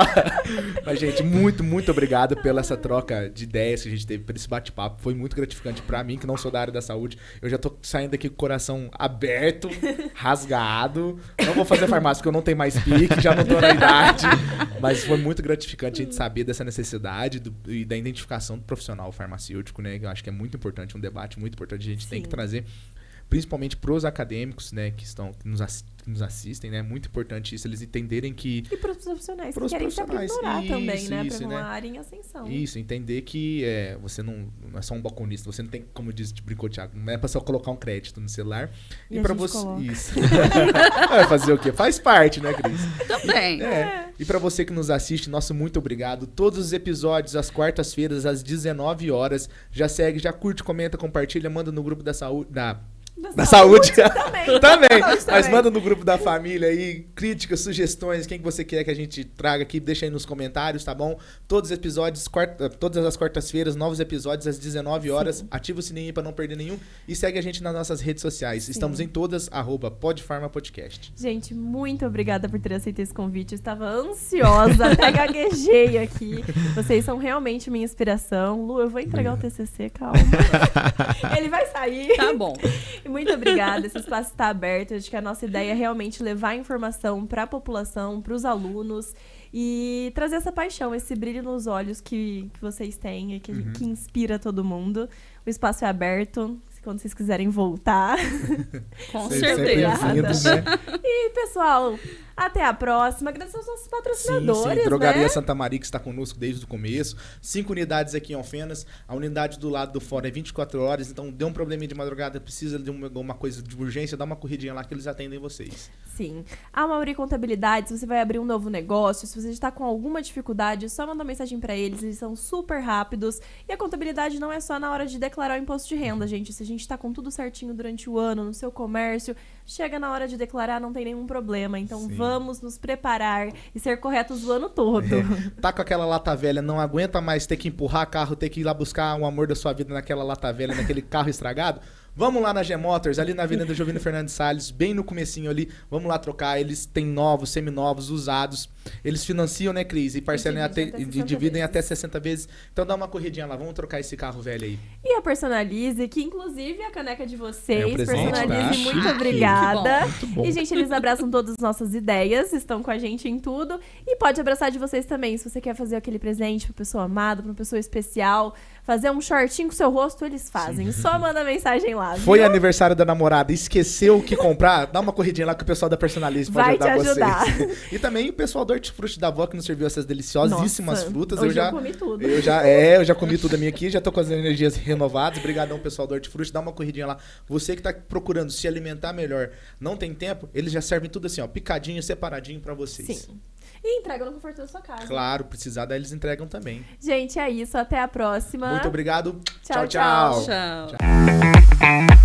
Mas, gente, muito obrigado pela essa troca de ideias que a gente teve, por esse bate-papo. Foi muito gratificante para mim, que não sou da área da saúde. Eu já tô saindo aqui com o coração aberto, rasgado. Não vou fazer farmácia, porque eu não tenho mais pique, já não tô na idade. Mas foi muito gratificante a gente saber dessa necessidade e da identificação do profissional farmacêutico, né? Eu acho que é muito importante, um debate muito importante. A gente tem que trazer, principalmente pros acadêmicos, né, que nos assistem, né? É muito importante isso, eles entenderem que... E para os profissionais que querem se aprimorar também, né? Para uma área em ascensão. Isso, entender que você não é só um balconista, você não tem, como brincou o Thiago, não é para só colocar um crédito no celular. E para você... Coloca. Isso. Vai fazer o quê? Faz parte, né, Cris? Também. E para você que nos assiste, nosso muito obrigado. Todos os episódios, às quartas-feiras, às 19 horas. Já segue, já curte, comenta, compartilha, manda no grupo da saúde... Da saúde também. Mas manda no grupo da família aí críticas, sugestões, quem que você quer que a gente traga aqui, deixa aí nos comentários, tá bom? Todos os episódios, todas as quartas-feiras, novos episódios às 19 horas. Sim. Ativa o sininho para não perder nenhum e segue a gente nas nossas redes sociais. Sim. Estamos em todas, @podfarmapodcast. Gente, muito obrigada por ter aceito esse convite. Eu estava ansiosa, até gaguejei aqui. Vocês são realmente minha inspiração. Lu, eu vou entregar o TCC, calma. Ele vai sair. Tá bom. Muito obrigada, esse espaço está aberto. Acho que a nossa ideia é realmente levar a informação para a população, para os alunos e trazer essa paixão, esse brilho nos olhos que vocês têm, que inspira todo mundo. O espaço é aberto, quando vocês quiserem voltar. Com certeza. Né? E, pessoal, até a próxima. Agradeço aos nossos patrocinadores. Sim. Drogaria né? Santa Maria, que está conosco desde o começo. 5 unidades aqui em Alfenas. A unidade do lado do fora é 24 horas. Então, deu um probleminha de madrugada, precisa de uma coisa de urgência, dá uma corridinha lá que eles atendem vocês. Sim. A Mauri Contabilidade, se você vai abrir um novo negócio, se você está com alguma dificuldade, é só mandar mensagem para eles são super rápidos. E a contabilidade não é só na hora de declarar o imposto de renda, gente. Se a gente está com tudo certinho durante o ano, no seu comércio, chega na hora de declarar, não tem nenhum problema. Então, vamos nos preparar e ser corretos o ano todo. Tá com aquela lata velha, não aguenta mais ter que empurrar carro, ter que ir lá buscar o amor da sua vida naquela lata velha, naquele carro estragado? Vamos lá na G-Motors, ali na Avenida Jovino Fernandes Salles, bem no comecinho ali. Vamos lá trocar. Eles têm novos, seminovos, usados. Eles financiam, né, Cris? E parcelam e dividem até 60 vezes. Então dá uma corridinha lá. Vamos trocar esse carro velho aí. E a Personalize, que inclusive a caneca de vocês. É um presente, Personalize, tá? muito obrigada. Muito bom. E, gente, eles abraçam todas as nossas ideias, estão com a gente em tudo. E pode abraçar de vocês também, se você quer fazer aquele presente pra pessoa amada, pra uma pessoa especial, fazer um shortinho com seu rosto, eles fazem. Só manda mensagem lá, Foi viu? aniversário da namorada, esqueceu o que comprar? Dá uma corridinha lá que o pessoal da Personalize pode Vai te ajudar vocês. E também o pessoal do Hortifruti da Avó que nos serviu essas deliciosíssimas Nossa, frutas. hoje eu comi tudo. Eu já comi tudo a minha aqui, já tô com as energias renovadas. Obrigadão, pessoal do Hortifruti. Dá uma corridinha lá. Você que tá procurando se alimentar melhor, não tem tempo, eles já servem tudo assim, ó, picadinho, separadinho pra vocês. Sim. E entrega no conforto da sua casa. Claro, precisar, daí eles entregam também. Gente, é isso. Até a próxima. Muito obrigado. Tchau, Tchau, tchau. Tchau.